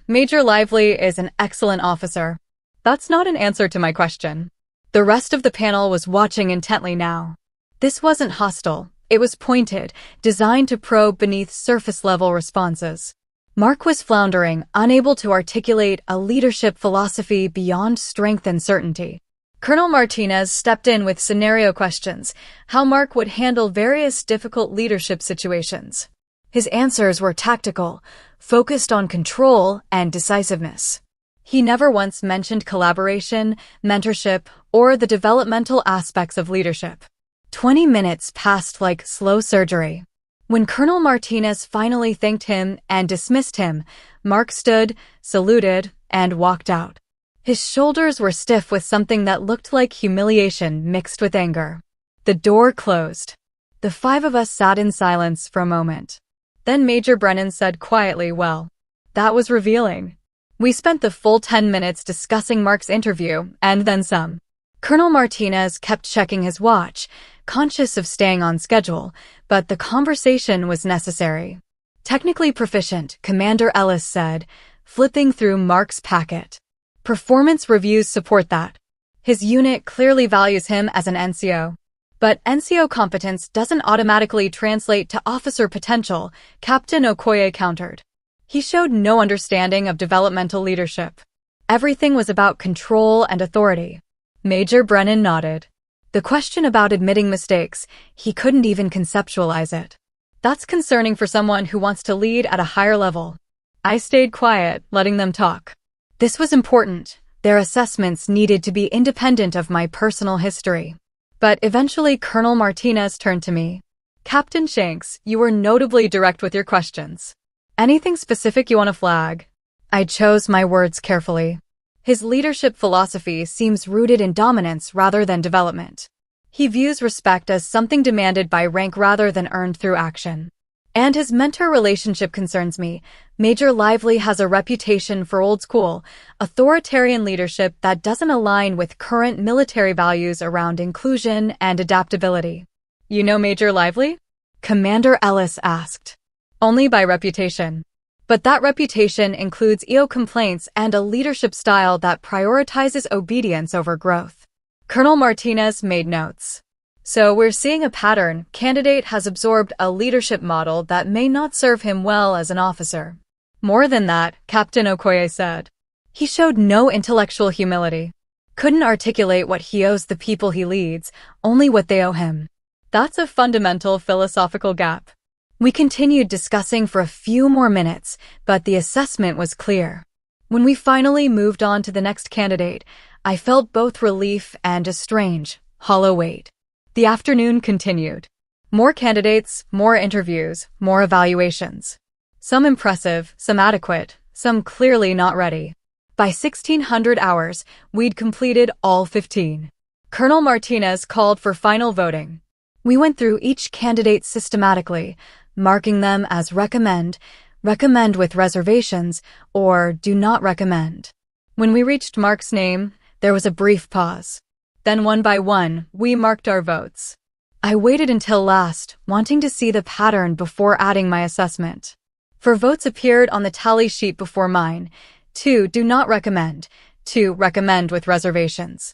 Major Lively is an excellent officer. That's not an answer to my question. The rest of the panel was watching intently now. This wasn't hostile. It was pointed, designed to probe beneath surface-level responses. Mark was floundering, unable to articulate a leadership philosophy beyond strength and certainty. Colonel Martinez stepped in with scenario questions, how Mark would handle various difficult leadership situations. His answers were tactical, focused on control and decisiveness. He never once mentioned collaboration, mentorship, or the developmental aspects of leadership. 20 minutes passed like slow surgery. When Colonel Martinez finally thanked him and dismissed him, Mark stood, saluted, and walked out. His shoulders were stiff with something that looked like humiliation mixed with anger. The door closed. The five of us sat in silence for a moment. Then Major Brennan said quietly, "Well, that was revealing." We spent the full 10 minutes discussing Mark's interview, and then some. Colonel Martinez kept checking his watch, conscious of staying on schedule, but the conversation was necessary. Technically proficient, Commander Ellis said, flipping through Mark's packet. Performance reviews support that. His unit clearly values him as an NCO. But NCO competence doesn't automatically translate to officer potential, Captain Okoye countered. He showed no understanding of developmental leadership. Everything was about control and authority. Major Brennan nodded. The question about admitting mistakes, he couldn't even conceptualize it. That's concerning for someone who wants to lead at a higher level. I stayed quiet, letting them talk. This was important. Their assessments needed to be independent of my personal history. But eventually Colonel Martinez turned to me. "Captain Shanks, you were notably direct with your questions. Anything specific you want to flag?" I chose my words carefully. His leadership philosophy seems rooted in dominance rather than development. He views respect as something demanded by rank rather than earned through action. And his mentor relationship concerns me. Major Lively has a reputation for old-school, authoritarian leadership that doesn't align with current military values around inclusion and adaptability. "You know Major Lively?" Commander Ellis asked. "Only by reputation. But that reputation includes EO complaints and a leadership style that prioritizes obedience over growth." Colonel Martinez made notes. "So we're seeing a pattern. Candidate has absorbed a leadership model that may not serve him well as an officer." "More than that," Captain Okoye said. "He showed no intellectual humility. Couldn't articulate what he owes the people he leads, only what they owe him. That's a fundamental philosophical gap." We continued discussing for a few more minutes, but the assessment was clear. When we finally moved on to the next candidate, I felt both relief and a strange, hollow weight. The afternoon continued. More candidates, more interviews, more evaluations. Some impressive, some adequate, some clearly not ready. By 1600 hours, we'd completed all 15. Colonel Martinez called for final voting. We went through each candidate systematically, marking them as recommend, recommend with reservations, or do not recommend. When we reached Mark's name, there was a brief pause. Then one by one, we marked our votes. I waited until last, wanting to see the pattern before adding my assessment. 4 votes appeared on the tally sheet before mine. 2 do not recommend, 2 recommend with reservations.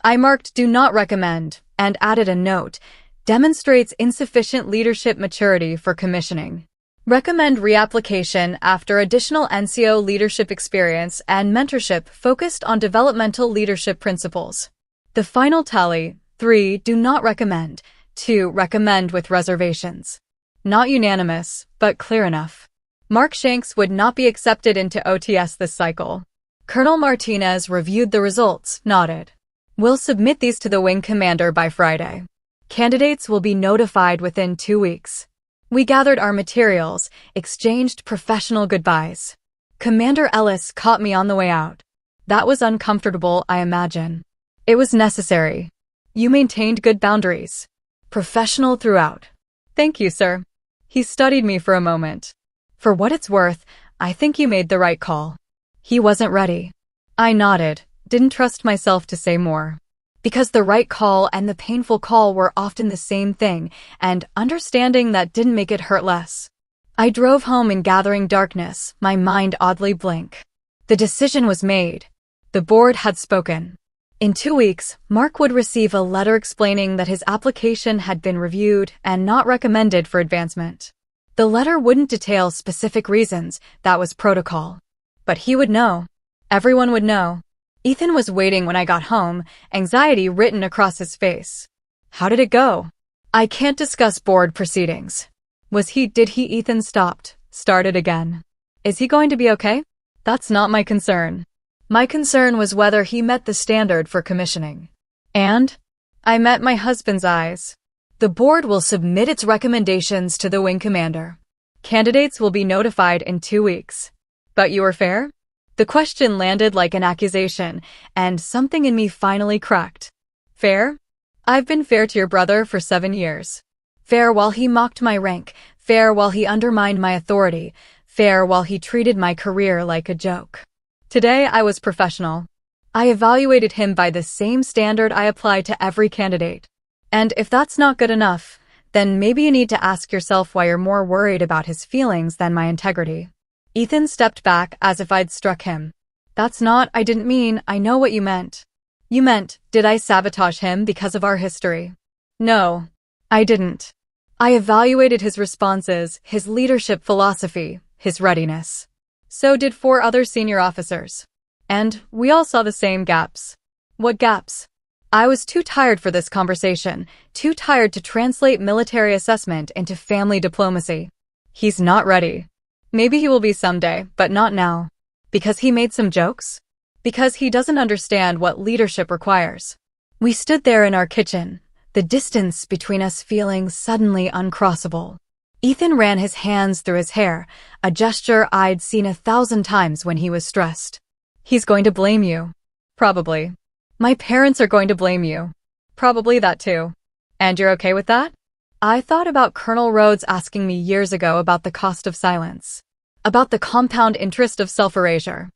I marked do not recommend and added a note, demonstrates insufficient leadership maturity for commissioning. Recommend reapplication after additional NCO leadership experience and mentorship focused on developmental leadership principles. The final tally, 3 do not recommend, 2 recommend with reservations. Not unanimous, but clear enough. Mark Shanks would not be accepted into OTS this cycle. Colonel Martinez reviewed the results, nodded. "We'll submit these to the wing commander by Friday. Candidates will be notified within 2 weeks." We gathered our materials, exchanged professional goodbyes. Commander Ellis caught me on the way out. That was uncomfortable, I imagine. It was necessary. "You maintained good boundaries. Professional throughout." "Thank you, sir." He studied me for a moment. "For what it's worth, I think you made the right call." He wasn't ready. I nodded, didn't trust myself to say more. Because the right call and the painful call were often the same thing, and understanding that didn't make it hurt less. I drove home in gathering darkness, my mind oddly blank. The decision was made. The board had spoken. In 2 weeks, Mark would receive a letter explaining that his application had been reviewed and not recommended for advancement. The letter wouldn't detail specific reasons, that was protocol. But he would know. Everyone would know. Ethan was waiting when I got home, anxiety written across his face. How did it go? I can't discuss board proceedings. Did he? Ethan started again. Is he going to be okay? That's not my concern. My concern was whether he met the standard for commissioning. And? I met my husband's eyes. The board will submit its recommendations to the wing commander. Candidates will be notified in 2 weeks. But you were fair? The question landed like an accusation, and something in me finally cracked. Fair? I've been fair to your brother for 7 years. Fair while he mocked my rank, fair while he undermined my authority, fair while he treated my career like a joke. Today I was professional. I evaluated him by the same standard I apply to every candidate. And if that's not good enough, then maybe you need to ask yourself why you're more worried about his feelings than my integrity. Ethan stepped back as if I'd struck him. I didn't mean, I know what you meant. You meant, did I sabotage him because of our history? No, I didn't. I evaluated his responses, his leadership philosophy, his readiness. So did 4 other senior officers. And we all saw the same gaps. What gaps? I was too tired for this conversation, too tired to translate military assessment into family diplomacy. He's not ready. Maybe he will be someday, but not now. Because he made some jokes? Because he doesn't understand what leadership requires. We stood there in our kitchen, the distance between us feeling suddenly uncrossable. Ethan ran his hands through his hair, a gesture I'd seen 1,000 times when he was stressed. He's going to blame you. Probably. My parents are going to blame you. Probably that too. And you're okay with that? I thought about Colonel Rhodes asking me years ago about the cost of silence. About the compound interest of self-erasure.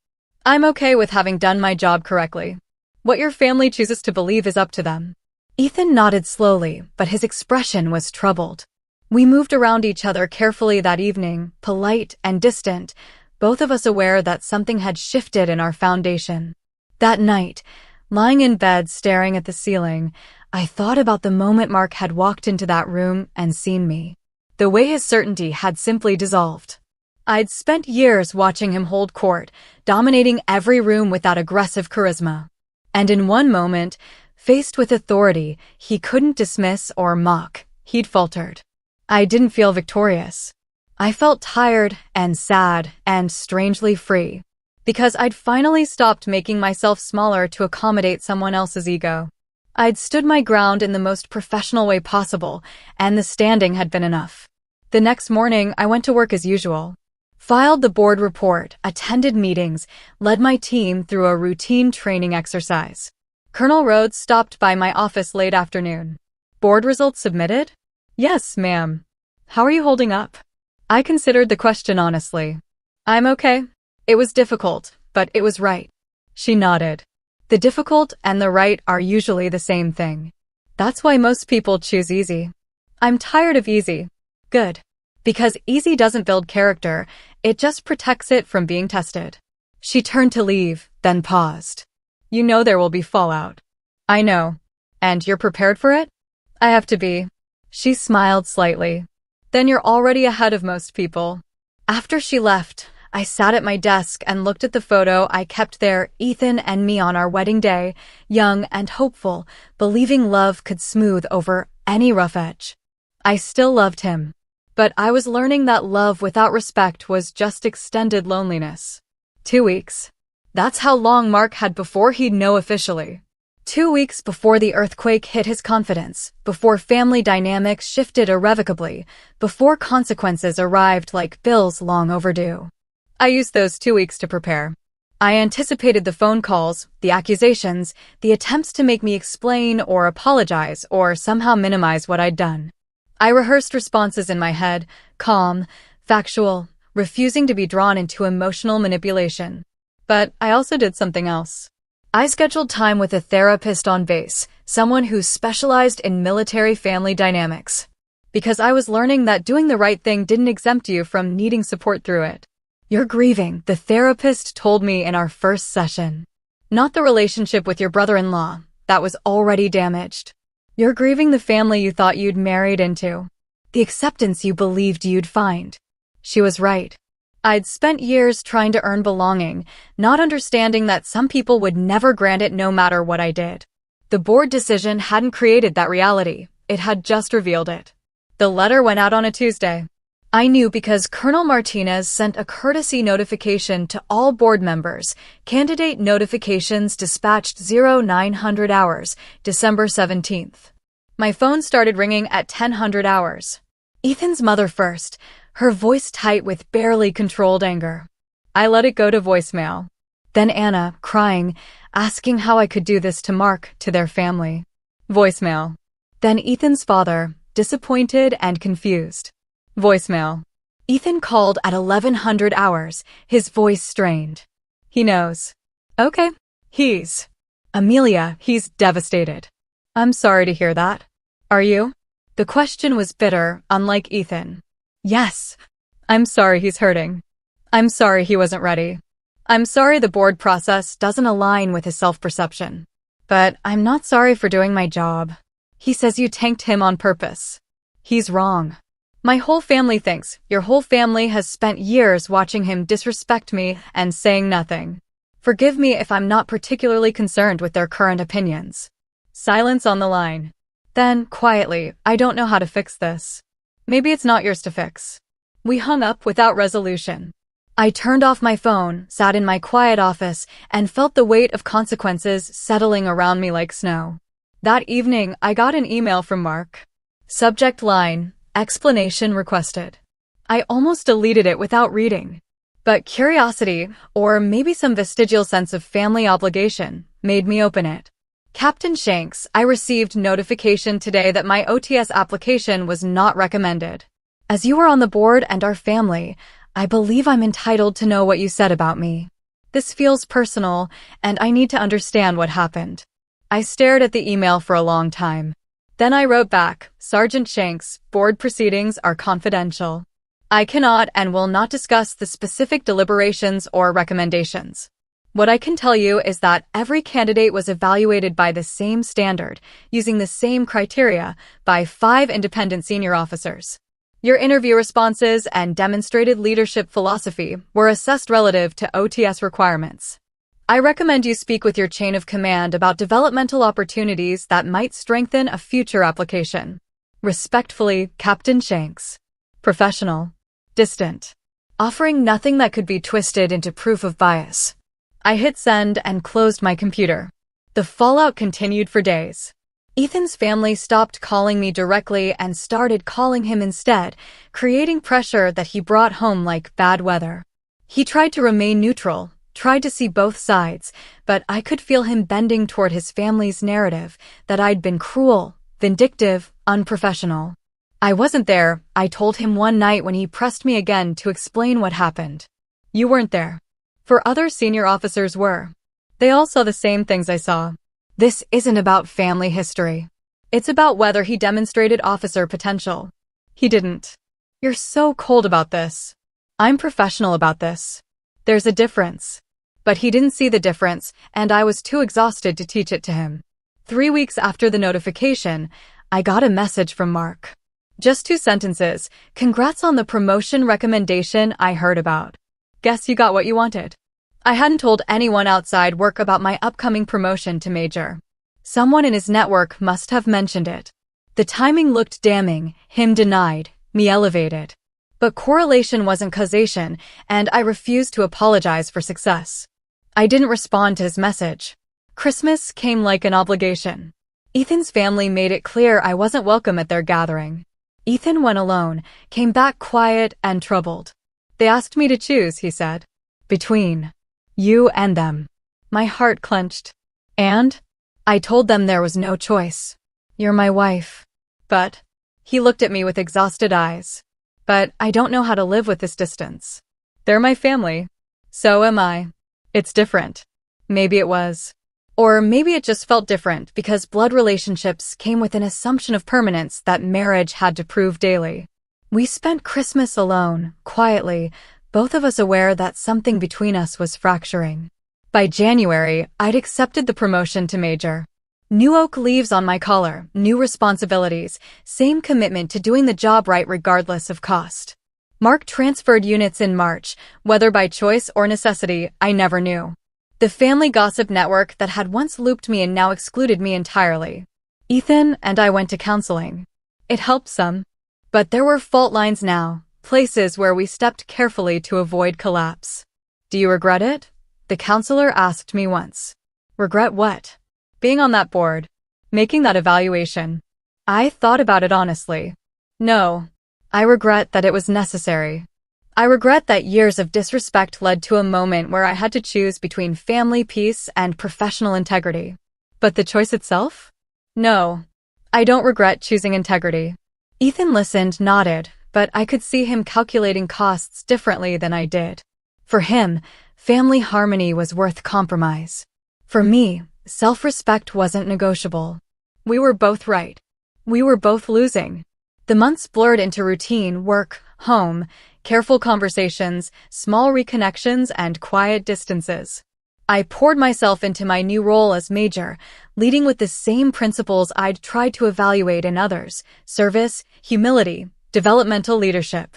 I'm okay with having done my job correctly. What your family chooses to believe is up to them. Ethan nodded slowly, but his expression was troubled. We moved around each other carefully that evening, polite and distant, both of us aware that something had shifted in our foundation. That night, lying in bed staring at the ceiling, I thought about the moment Mark had walked into that room and seen me. The way his certainty had simply dissolved. I'd spent years watching him hold court, dominating every room with that aggressive charisma. And in one moment, faced with authority he couldn't dismiss or mock, he'd faltered. I didn't feel victorious. I felt tired and sad and strangely free. Because I'd finally stopped making myself smaller to accommodate someone else's ego. I'd stood my ground in the most professional way possible, and the standing had been enough. The next morning, I went to work as usual. Filed the board report, attended meetings, led my team through a routine training exercise. Colonel Rhodes stopped by my office late afternoon. Board results submitted? Yes, ma'am. How are you holding up? I considered the question honestly. I'm okay. It was difficult, but it was right. She nodded. The difficult and the right are usually the same thing. That's why most people choose easy. I'm tired of easy. Good. Because easy doesn't build character, it just protects it from being tested. She turned to leave, then paused. You know there will be fallout. I know. And you're prepared for it? I have to be. She smiled slightly. Then you're already ahead of most people. After she left, I sat at my desk and looked at the photo I kept there, Ethan and me on our wedding day, young and hopeful, believing love could smooth over any rough edge. I still loved him. But I was learning that love without respect was just extended loneliness. 2 weeks. That's how long Mark had before he'd know officially. 2 weeks before the earthquake hit his confidence, before family dynamics shifted irrevocably, before consequences arrived like bills long overdue. I used those 2 weeks to prepare. I anticipated the phone calls, the accusations, the attempts to make me explain or apologize or somehow minimize what I'd done. I rehearsed responses in my head, calm, factual, refusing to be drawn into emotional manipulation. But I also did something else. I scheduled time with a therapist on base, someone who specialized in military family dynamics. Because I was learning that doing the right thing didn't exempt you from needing support through it. You're grieving, the therapist told me in our first session. Not the relationship with your brother-in-law. That was already damaged. You're grieving the family you thought you'd married into. The acceptance you believed you'd find. She was right. I'd spent years trying to earn belonging, not understanding that some people would never grant it no matter what I did. The board decision hadn't created that reality. It had just revealed it. The letter went out on a Tuesday. I knew because Colonel Martinez sent a courtesy notification to all board members. Candidate notifications dispatched 0900 hours, December 17th. My phone started ringing at 1000 hours. Ethan's mother first, her voice tight with barely controlled anger. I let it go to voicemail. Then Anna, crying, asking how I could do this to Mark, to their family. Voicemail. Then Ethan's father, disappointed and confused. Voicemail. Ethan called at 1100 hours, his voice strained. He knows. Okay. Amelia, he's devastated. I'm sorry to hear that. Are you? The question was bitter, unlike Ethan. Yes. I'm sorry he's hurting. I'm sorry he wasn't ready. I'm sorry the board process doesn't align with his self-perception. But I'm not sorry for doing my job. He says you tanked him on purpose. He's wrong. My whole family thinks your whole family has spent years watching him disrespect me and saying nothing. Forgive me if I'm not particularly concerned with their current opinions. Silence on the line. Then, quietly, I don't know how to fix this. Maybe it's not yours to fix. We hung up without resolution. I turned off my phone, sat in my quiet office, and felt the weight of consequences settling around me like snow. That evening, I got an email from Mark. Subject line, explanation requested. I almost deleted it without reading. But curiosity, or maybe some vestigial sense of family obligation, made me open it. Captain Shanks, I received notification today that my OTS application was not recommended. As you are on the board and our family, I believe I'm entitled to know what you said about me. This feels personal, and I need to understand what happened. I stared at the email for a long time. Then I wrote back, Sergeant Shanks, board proceedings are confidential. I cannot and will not discuss the specific deliberations or recommendations. What I can tell you is that every candidate was evaluated by the same standard, using the same criteria, by 5 independent senior officers. Your interview responses and demonstrated leadership philosophy were assessed relative to OTS requirements. I recommend you speak with your chain of command about developmental opportunities that might strengthen a future application. Respectfully, Captain Shanks. Professional. Distant. Offering nothing that could be twisted into proof of bias. I hit send and closed my computer. The fallout continued for days. Ethan's family stopped calling me directly and started calling him instead, creating pressure that he brought home like bad weather. He tried to remain neutral, tried to see both sides, but I could feel him bending toward his family's narrative that I'd been cruel, vindictive, unprofessional. I wasn't there, I told him one night when he pressed me again to explain what happened. You weren't there. For other senior officers were. They all saw the same things I saw. This isn't about family history. It's about whether he demonstrated officer potential. He didn't. You're so cold about this. I'm professional about this. There's a difference. But he didn't see the difference, and I was too exhausted to teach it to him. 3 weeks after the notification, I got a message from Mark. Just 2 sentences. Congrats on the promotion recommendation I heard about. Guess you got what you wanted. I hadn't told anyone outside work about my upcoming promotion to major. Someone in his network must have mentioned it. The timing looked damning, him denied, me elevated. But correlation wasn't causation, and I refused to apologize for success. I didn't respond to his message. Christmas came like an obligation. Ethan's family made it clear I wasn't welcome at their gathering. Ethan went alone, came back quiet and troubled. They asked me to choose, he said. Between you and them. My heart clenched. And? I told them there was no choice. You're my wife. But? He looked at me with exhausted eyes. But I don't know how to live with this distance. They're my family. So am I. It's different. Maybe it was. Or maybe it just felt different because blood relationships came with an assumption of permanence that marriage had to prove daily. We spent Christmas alone, quietly, both of us aware that something between us was fracturing. By January, I'd accepted the promotion to major. New oak leaves on my collar, new responsibilities, same commitment to doing the job right regardless of cost. Mark transferred units in March, whether by choice or necessity, I never knew. The family gossip network that had once looped me in now excluded me entirely. Ethan and I went to counseling. It helped some. But there were fault lines now, places where we stepped carefully to avoid collapse. Do you regret it? The counselor asked me once. Regret what? Being on that board. Making that evaluation. I thought about it honestly. No. I regret that it was necessary. I regret that years of disrespect led to a moment where I had to choose between family peace and professional integrity. But the choice itself? No. I don't regret choosing integrity. Ethan listened, nodded, but I could see him calculating costs differently than I did. For him, family harmony was worth compromise. For me, self-respect wasn't negotiable. We were both right. We were both losing. The months blurred into routine, work, home, careful conversations, small reconnections, and quiet distances. I poured myself into my new role as major, leading with the same principles I'd tried to evaluate in others: service, humility, developmental leadership.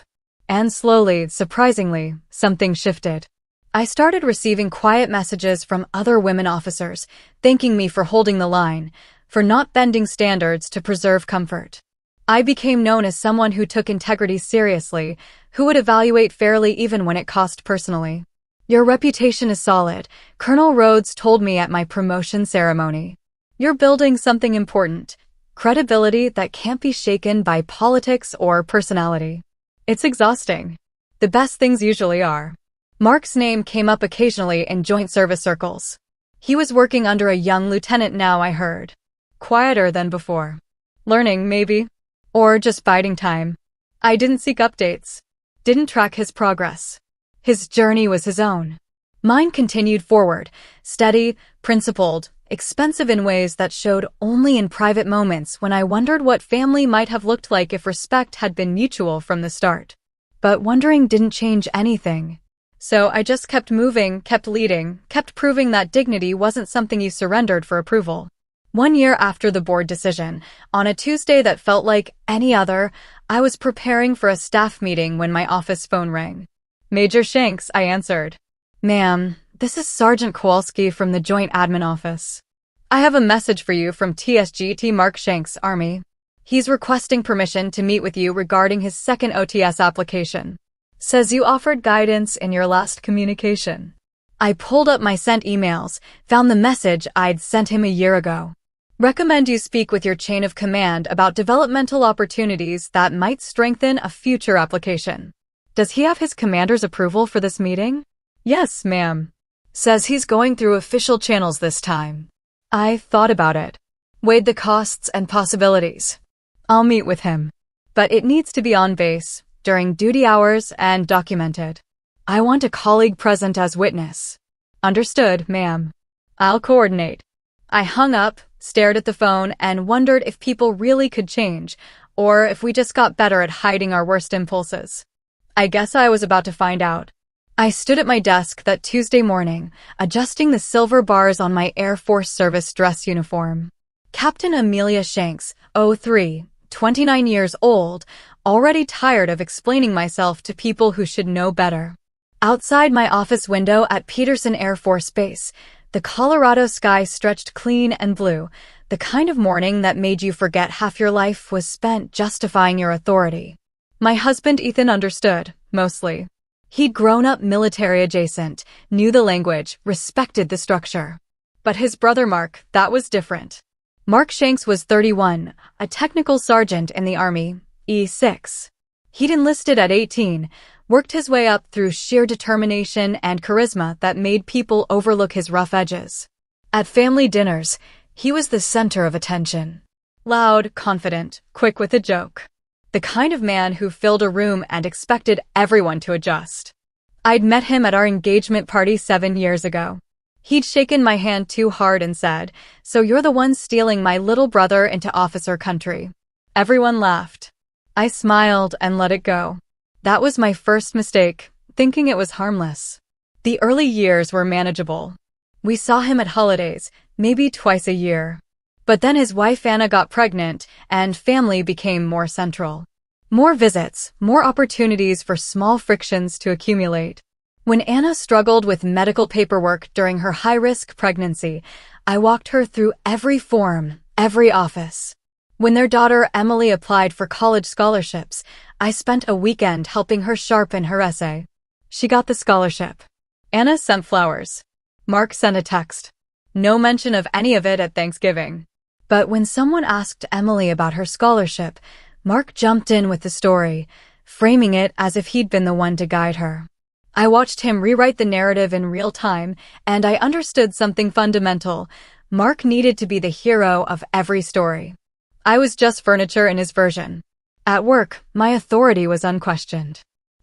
And slowly, surprisingly, something shifted. I started receiving quiet messages from other women officers, thanking me for holding the line, for not bending standards to preserve comfort. I became known as someone who took integrity seriously, who would evaluate fairly even when it cost personally. Your reputation is solid, Colonel Rhodes told me at my promotion ceremony. You're building something important, credibility that can't be shaken by politics or personality. It's exhausting. The best things usually are. Mark's name came up occasionally in joint service circles. He was working under a young lieutenant now, I heard. Quieter than before. Learning, maybe. Or just biding time. I didn't seek updates. Didn't track his progress. His journey was his own. Mine continued forward, steady, principled, expensive in ways that showed only in private moments when I wondered what family might have looked like if respect had been mutual from the start. But wondering didn't change anything. So I just kept moving, kept leading, kept proving that dignity wasn't something you surrendered for approval. 1 year after the board decision, on a Tuesday that felt like any other, I was preparing for a staff meeting when my office phone rang. Major Shanks, I answered. Ma'am, this is Sergeant Kowalski from the Joint Admin Office. I have a message for you from TSGT Mark Shanks, Army. He's requesting permission to meet with you regarding his second OTS application. Says you offered guidance in your last communication. I pulled up my sent emails, found the message I'd sent him a year ago. Recommend you speak with your chain of command about developmental opportunities that might strengthen a future application. Does he have his commander's approval for this meeting? Yes, ma'am. Says he's going through official channels this time. I thought about it. Weighed the costs and possibilities. I'll meet with him. But it needs to be on base, during duty hours, and documented. I want a colleague present as witness. Understood, ma'am. I'll coordinate. I hung up, stared at the phone, and wondered if people really could change, or if we just got better at hiding our worst impulses. I guess I was about to find out. I stood at my desk that Tuesday morning, adjusting the silver bars on my Air Force Service dress uniform. Captain Amelia Shanks, 03, 29 years old, already tired of explaining myself to people who should know better. Outside my office window at Peterson Air Force Base, the Colorado sky stretched clean and blue, the kind of morning that made you forget half your life was spent justifying your authority. My husband Ethan understood, mostly. He'd grown up military adjacent, knew the language, respected the structure. But his brother Mark, that was different. Mark Shanks was 31, a technical sergeant in the Army, E6. He'd enlisted at 18, worked his way up through sheer determination and charisma that made people overlook his rough edges. At family dinners, he was the center of attention. Loud, confident, quick with a joke. The kind of man who filled a room and expected everyone to adjust. I'd met him at our engagement party 7 years ago. He'd shaken my hand too hard and said, "So you're the one stealing my little brother into officer country." Everyone laughed. I smiled and let it go. That was my first mistake, thinking it was harmless. The early years were manageable. We saw him at holidays, maybe twice a year. But then his wife Anna got pregnant, and family became more central. More visits, more opportunities for small frictions to accumulate. When Anna struggled with medical paperwork during her high-risk pregnancy, I walked her through every form, every office. When their daughter Emily applied for college scholarships, I spent a weekend helping her sharpen her essay. She got the scholarship. Anna sent flowers. Mark sent a text. No mention of any of it at Thanksgiving. But when someone asked Emily about her scholarship, Mark jumped in with the story, framing it as if he'd been the one to guide her. I watched him rewrite the narrative in real time, and I understood something fundamental. Mark needed to be the hero of every story. I was just furniture in his version. At work, my authority was unquestioned.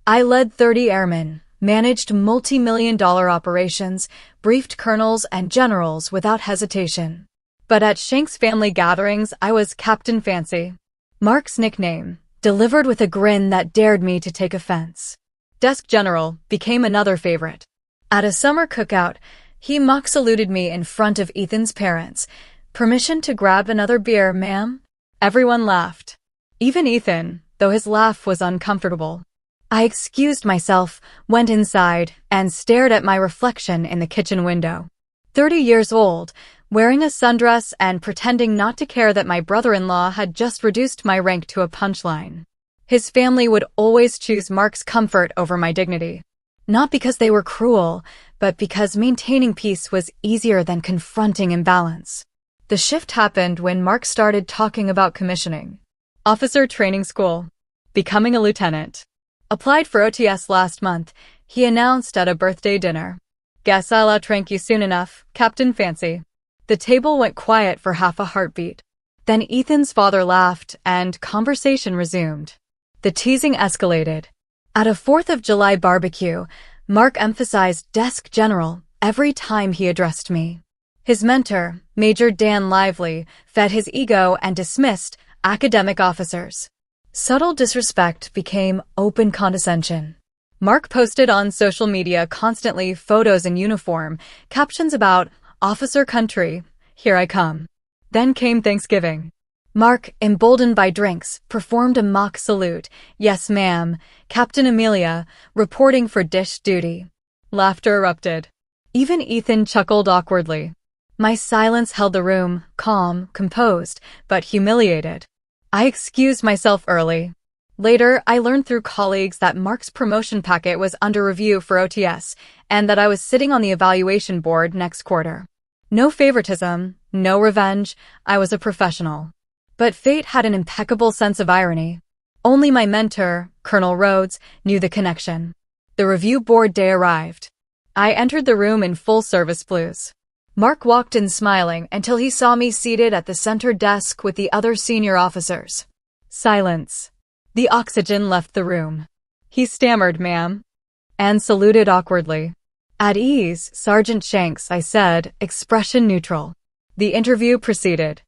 I led 30 airmen, managed multi-million-dollar operations, briefed colonels and generals without hesitation. But at Shanks family gatherings, I was Captain Fancy. Mark's nickname, delivered with a grin that dared me to take offense. Desk General became another favorite. At a summer cookout, he mock saluted me in front of Ethan's parents. "Permission to grab another beer, ma'am?" Everyone laughed. Even Ethan, though his laugh was uncomfortable. I excused myself, went inside, and stared at my reflection in the kitchen window. 30 years old, wearing a sundress and pretending not to care that my brother-in-law had just reduced my rank to a punchline. His family would always choose Mark's comfort over my dignity. Not because they were cruel, but because maintaining peace was easier than confronting imbalance. The shift happened when Mark started talking about commissioning. Officer training school. Becoming a lieutenant. Applied for OTS last month, he announced at a birthday dinner. "Guess I'll outrank you soon enough, Captain Fancy." The table went quiet for half a heartbeat. Then Ethan's father laughed, and conversation resumed. The teasing escalated. At a 4th of July barbecue, Mark emphasized Desk General every time he addressed me. His mentor, Major Dan Lively, fed his ego and dismissed academic officers. Subtle disrespect became open condescension. Mark posted on social media constantly photos in uniform, captions about "Officer Country, here I come." Then came Thanksgiving. Mark, emboldened by drinks, performed a mock salute. "Yes, ma'am, Captain Amelia, reporting for dish duty." Laughter erupted. Even Ethan chuckled awkwardly. My silence held the room, calm, composed, but humiliated. I excused myself early. Later, I learned through colleagues that Mark's promotion packet was under review for OTS, and that I was sitting on the evaluation board next quarter. No favoritism, no revenge, I was a professional. But fate had an impeccable sense of irony. Only my mentor, Colonel Rhodes, knew the connection. The review board day arrived. I entered the room in full service blues. Mark walked in smiling until he saw me seated at the center desk with the other senior officers. Silence. The oxygen left the room. He stammered, "Ma'am," and saluted awkwardly. "At ease, Sergeant Shanks," I said, expression neutral. The interview proceeded.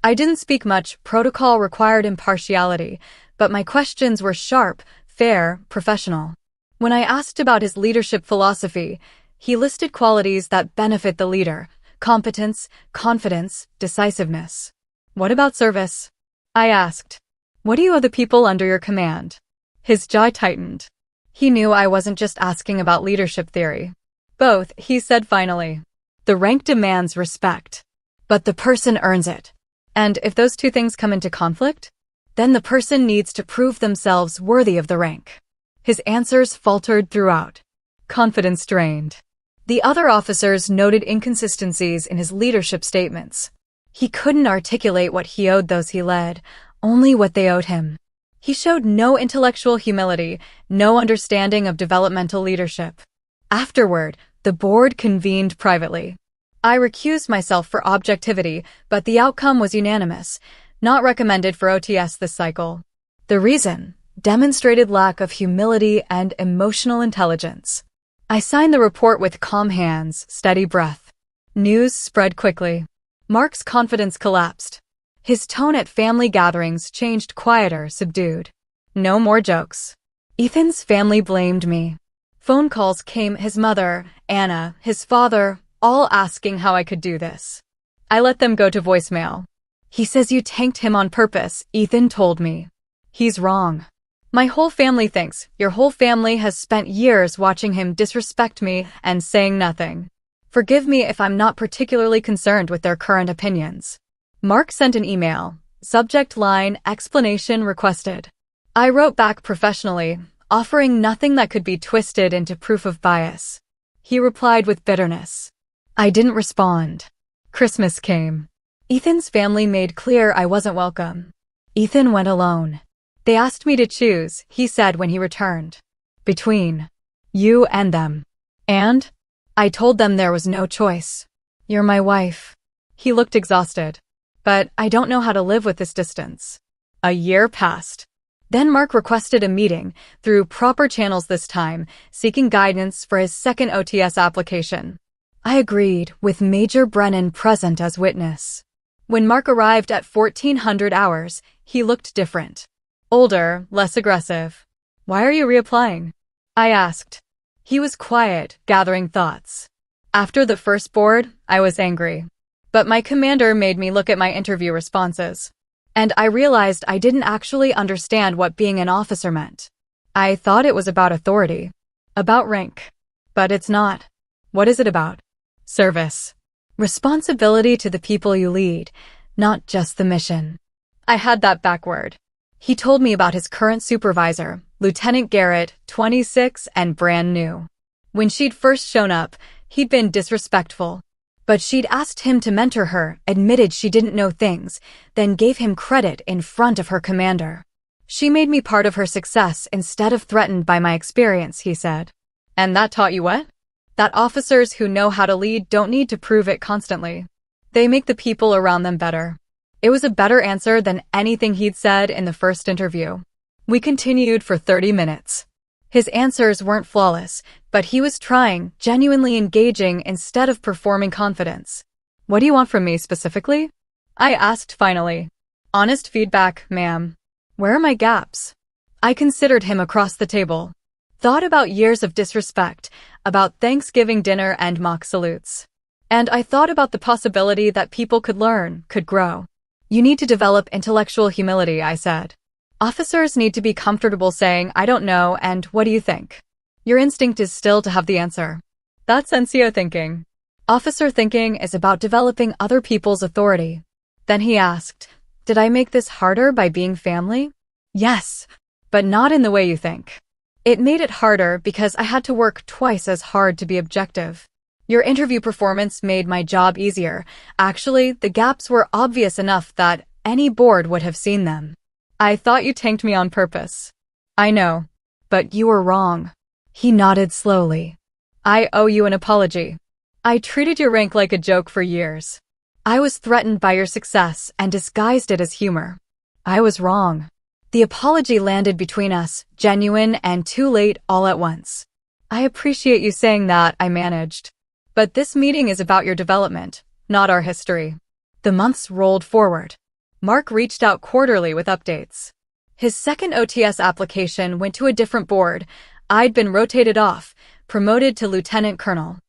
I didn't speak much, protocol required impartiality, but my questions were sharp, fair, professional. When I asked about his leadership philosophy, he listed qualities that benefit the leader: competence, confidence, decisiveness. "What about service?" I asked. "What do you owe the people under your command?" His jaw tightened. He knew I wasn't just asking about leadership theory. "Both," he said finally. "The rank demands respect, but the person earns it. And if those two things come into conflict, then the person needs to prove themselves worthy of the rank." His answers faltered throughout. Confidence drained. The other officers noted inconsistencies in his leadership statements. He couldn't articulate what he owed those he led, only what they owed him. He showed no intellectual humility, no understanding of developmental leadership. Afterward, the board convened privately. I recused myself for objectivity, but the outcome was unanimous, not recommended for OTS this cycle. The reason? Demonstrated lack of humility and emotional intelligence. I signed the report with calm hands, steady breath. News spread quickly. Mark's confidence collapsed. His tone at family gatherings changed quieter, subdued. No more jokes. Ethan's family blamed me. Phone calls came: his mother, Anna, his father, all asking how I could do this. I let them go to voicemail. He says you tanked him on purpose, Ethan told me. He's wrong. My whole family thinks your whole family has spent years watching him disrespect me and saying nothing. Forgive me if I'm not particularly concerned with their current opinions. Mark sent an email. Subject line, explanation requested. I wrote back professionally, offering nothing that could be twisted into proof of bias. He replied with bitterness. I didn't respond. Christmas came. Ethan's family made clear I wasn't welcome. Ethan went alone. They asked me to choose, he said when he returned. Between you and them. And? I told them there was no choice. You're my wife. He looked exhausted. But I don't know how to live with this distance. A year passed. Then Mark requested a meeting, through proper channels this time, seeking guidance for his second OTS application. I agreed, with Major Brennan present as witness. When Mark arrived at 1400 hours, he looked different. Older, less aggressive. Why are you reapplying? I asked. He was quiet, gathering thoughts. After the first board, I was angry. But my commander made me look at my interview responses. And I realized I didn't actually understand what being an officer meant. I thought it was about authority. About rank. But it's not. What is it about? Service. Responsibility to the people you lead, not just the mission. I had that backward. He told me about his current supervisor, Lieutenant Garrett, 26 and brand new. When she'd first shown up, he'd been disrespectful. But she'd asked him to mentor her, admitted she didn't know things, then gave him credit in front of her commander. She made me part of her success instead of threatened by my experience, he said. And that taught you what? That officers who know how to lead don't need to prove it constantly. They make the people around them better. It was a better answer than anything he'd said in the first interview. We continued for 30 minutes. His answers weren't flawless, but he was trying, genuinely engaging instead of performing confidence. What do you want from me specifically? I asked finally. Honest feedback, ma'am. Where are my gaps? I considered him across the table. Thought about years of disrespect, about Thanksgiving dinner and mock salutes. And I thought about the possibility that people could learn, could grow. You need to develop intellectual humility, I said. Officers need to be comfortable saying, I don't know, and what do you think? Your instinct is still to have the answer. That's NCO thinking. Officer thinking is about developing other people's authority. Then he asked, did I make this harder by being family? Yes, but not in the way you think. It made it harder because I had to work twice as hard to be objective. Your interview performance made my job easier. Actually, the gaps were obvious enough that any board would have seen them. I thought you tanked me on purpose. I know. But you were wrong. He nodded slowly. I owe you an apology. I treated your rank like a joke for years. I was threatened by your success and disguised it as humor. I was wrong. The apology landed between us, genuine and too late all at once. I appreciate you saying that, I managed. But this meeting is about your development, not our history. The months rolled forward. Mark reached out quarterly with updates. His second OTS application went to a different board. I'd been rotated off, promoted to lieutenant colonel.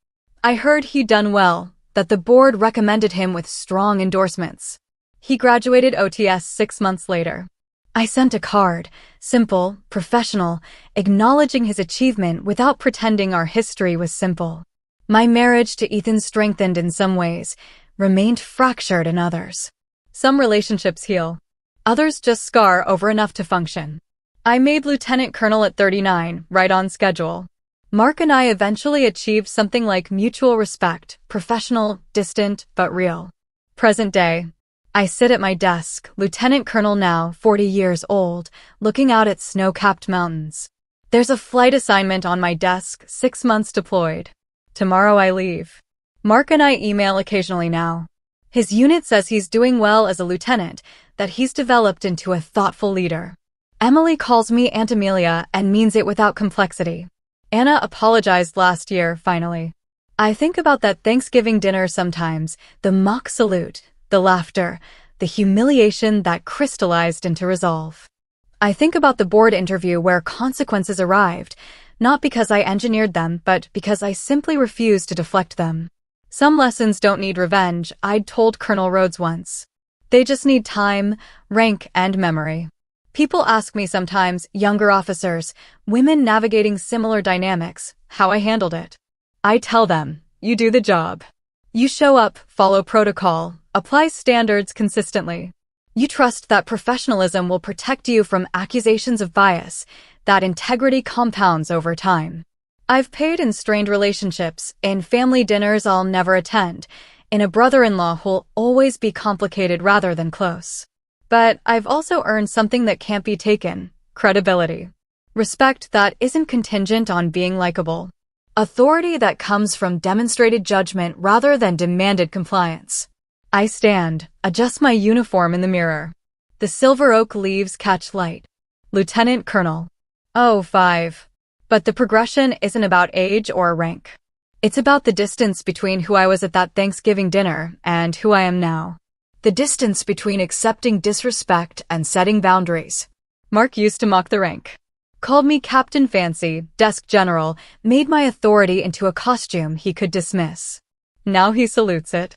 I heard he'd done well, that the board recommended him with strong endorsements. He graduated OTS 6 months later. I sent a card, simple, professional, acknowledging his achievement without pretending our history was simple. My marriage to Ethan strengthened in some ways, remained fractured in others. Some relationships heal. Others just scar over enough to function. I made lieutenant colonel at 39, right on schedule. Mark and I eventually achieved something like mutual respect, professional, distant, but real. Present day. I sit at my desk, lieutenant colonel now, 40 years old, looking out at snow-capped mountains. There's a flight assignment on my desk, 6 months deployed. Tomorrow I leave. Mark and I email occasionally now. His unit says he's doing well as a lieutenant, that he's developed into a thoughtful leader. Emily calls me Aunt Amelia and means it without complexity. Anna apologized last year, finally. I think about that Thanksgiving dinner sometimes, the mock salute, the laughter, the humiliation that crystallized into resolve. I think about the board interview where consequences arrived, not because I engineered them, but because I simply refused to deflect them. Some lessons don't need revenge, I'd told Colonel Rhodes once. They just need time, rank, and memory. People ask me sometimes, younger officers, women navigating similar dynamics, how I handled it. I tell them, you do the job. You show up, follow protocol, apply standards consistently. You trust that professionalism will protect you from accusations of bias, that integrity compounds over time. I've paid in strained relationships, in family dinners I'll never attend, in a brother-in-law who'll always be complicated rather than close. But I've also earned something that can't be taken: credibility. Respect that isn't contingent on being likable. Authority that comes from demonstrated judgment rather than demanded compliance. I stand, adjust my uniform in the mirror. The silver oak leaves catch light. Lieutenant Colonel. Oh, 5. But the progression isn't about age or rank. It's about the distance between who I was at that Thanksgiving dinner and who I am now. The distance between accepting disrespect and setting boundaries. Mark used to mock the rank. Called me Captain Fancy, desk general, made my authority into a costume he could dismiss. Now he salutes it.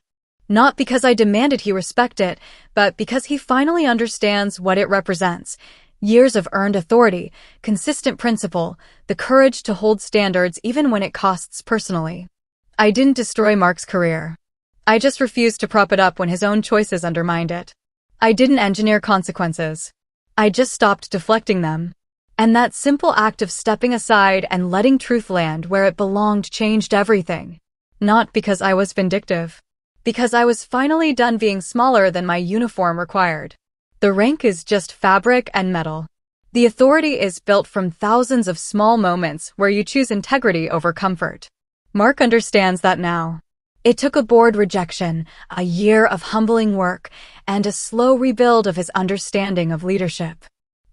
Not because I demanded he respect it, but because he finally understands what it represents. Years of earned authority, consistent principle, the courage to hold standards even when it costs personally. I didn't destroy Mark's career. I just refused to prop it up when his own choices undermined it. I didn't engineer consequences. I just stopped deflecting them. And that simple act of stepping aside and letting truth land where it belonged changed everything. Not because I was vindictive. Because I was finally done being smaller than my uniform required. The rank is just fabric and metal. The authority is built from thousands of small moments where you choose integrity over comfort. Mark understands that now. It took a board rejection, a year of humbling work, and a slow rebuild of his understanding of leadership.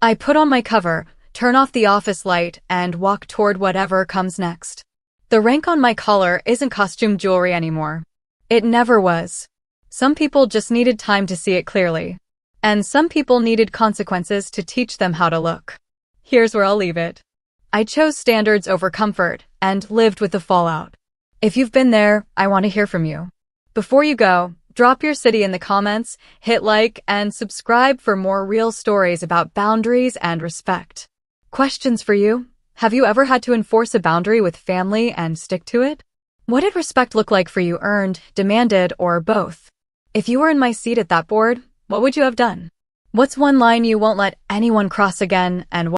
I put on my cover, turn off the office light, and walk toward whatever comes next. The rank on my collar isn't costume jewelry anymore. It never was. Some people just needed time to see it clearly. And some people needed consequences to teach them how to look. Here's where I'll leave it. I chose standards over comfort and lived with the fallout. If you've been there, I want to hear from you. Before you go, drop your city in the comments, hit like, and subscribe for more real stories about boundaries and respect. Questions for you. Have you ever had to enforce a boundary with family and stick to it? What did respect look like for you? Earned, demanded, or both? If you were in my seat at that board, what would you have done? What's one line you won't let anyone cross again, and why?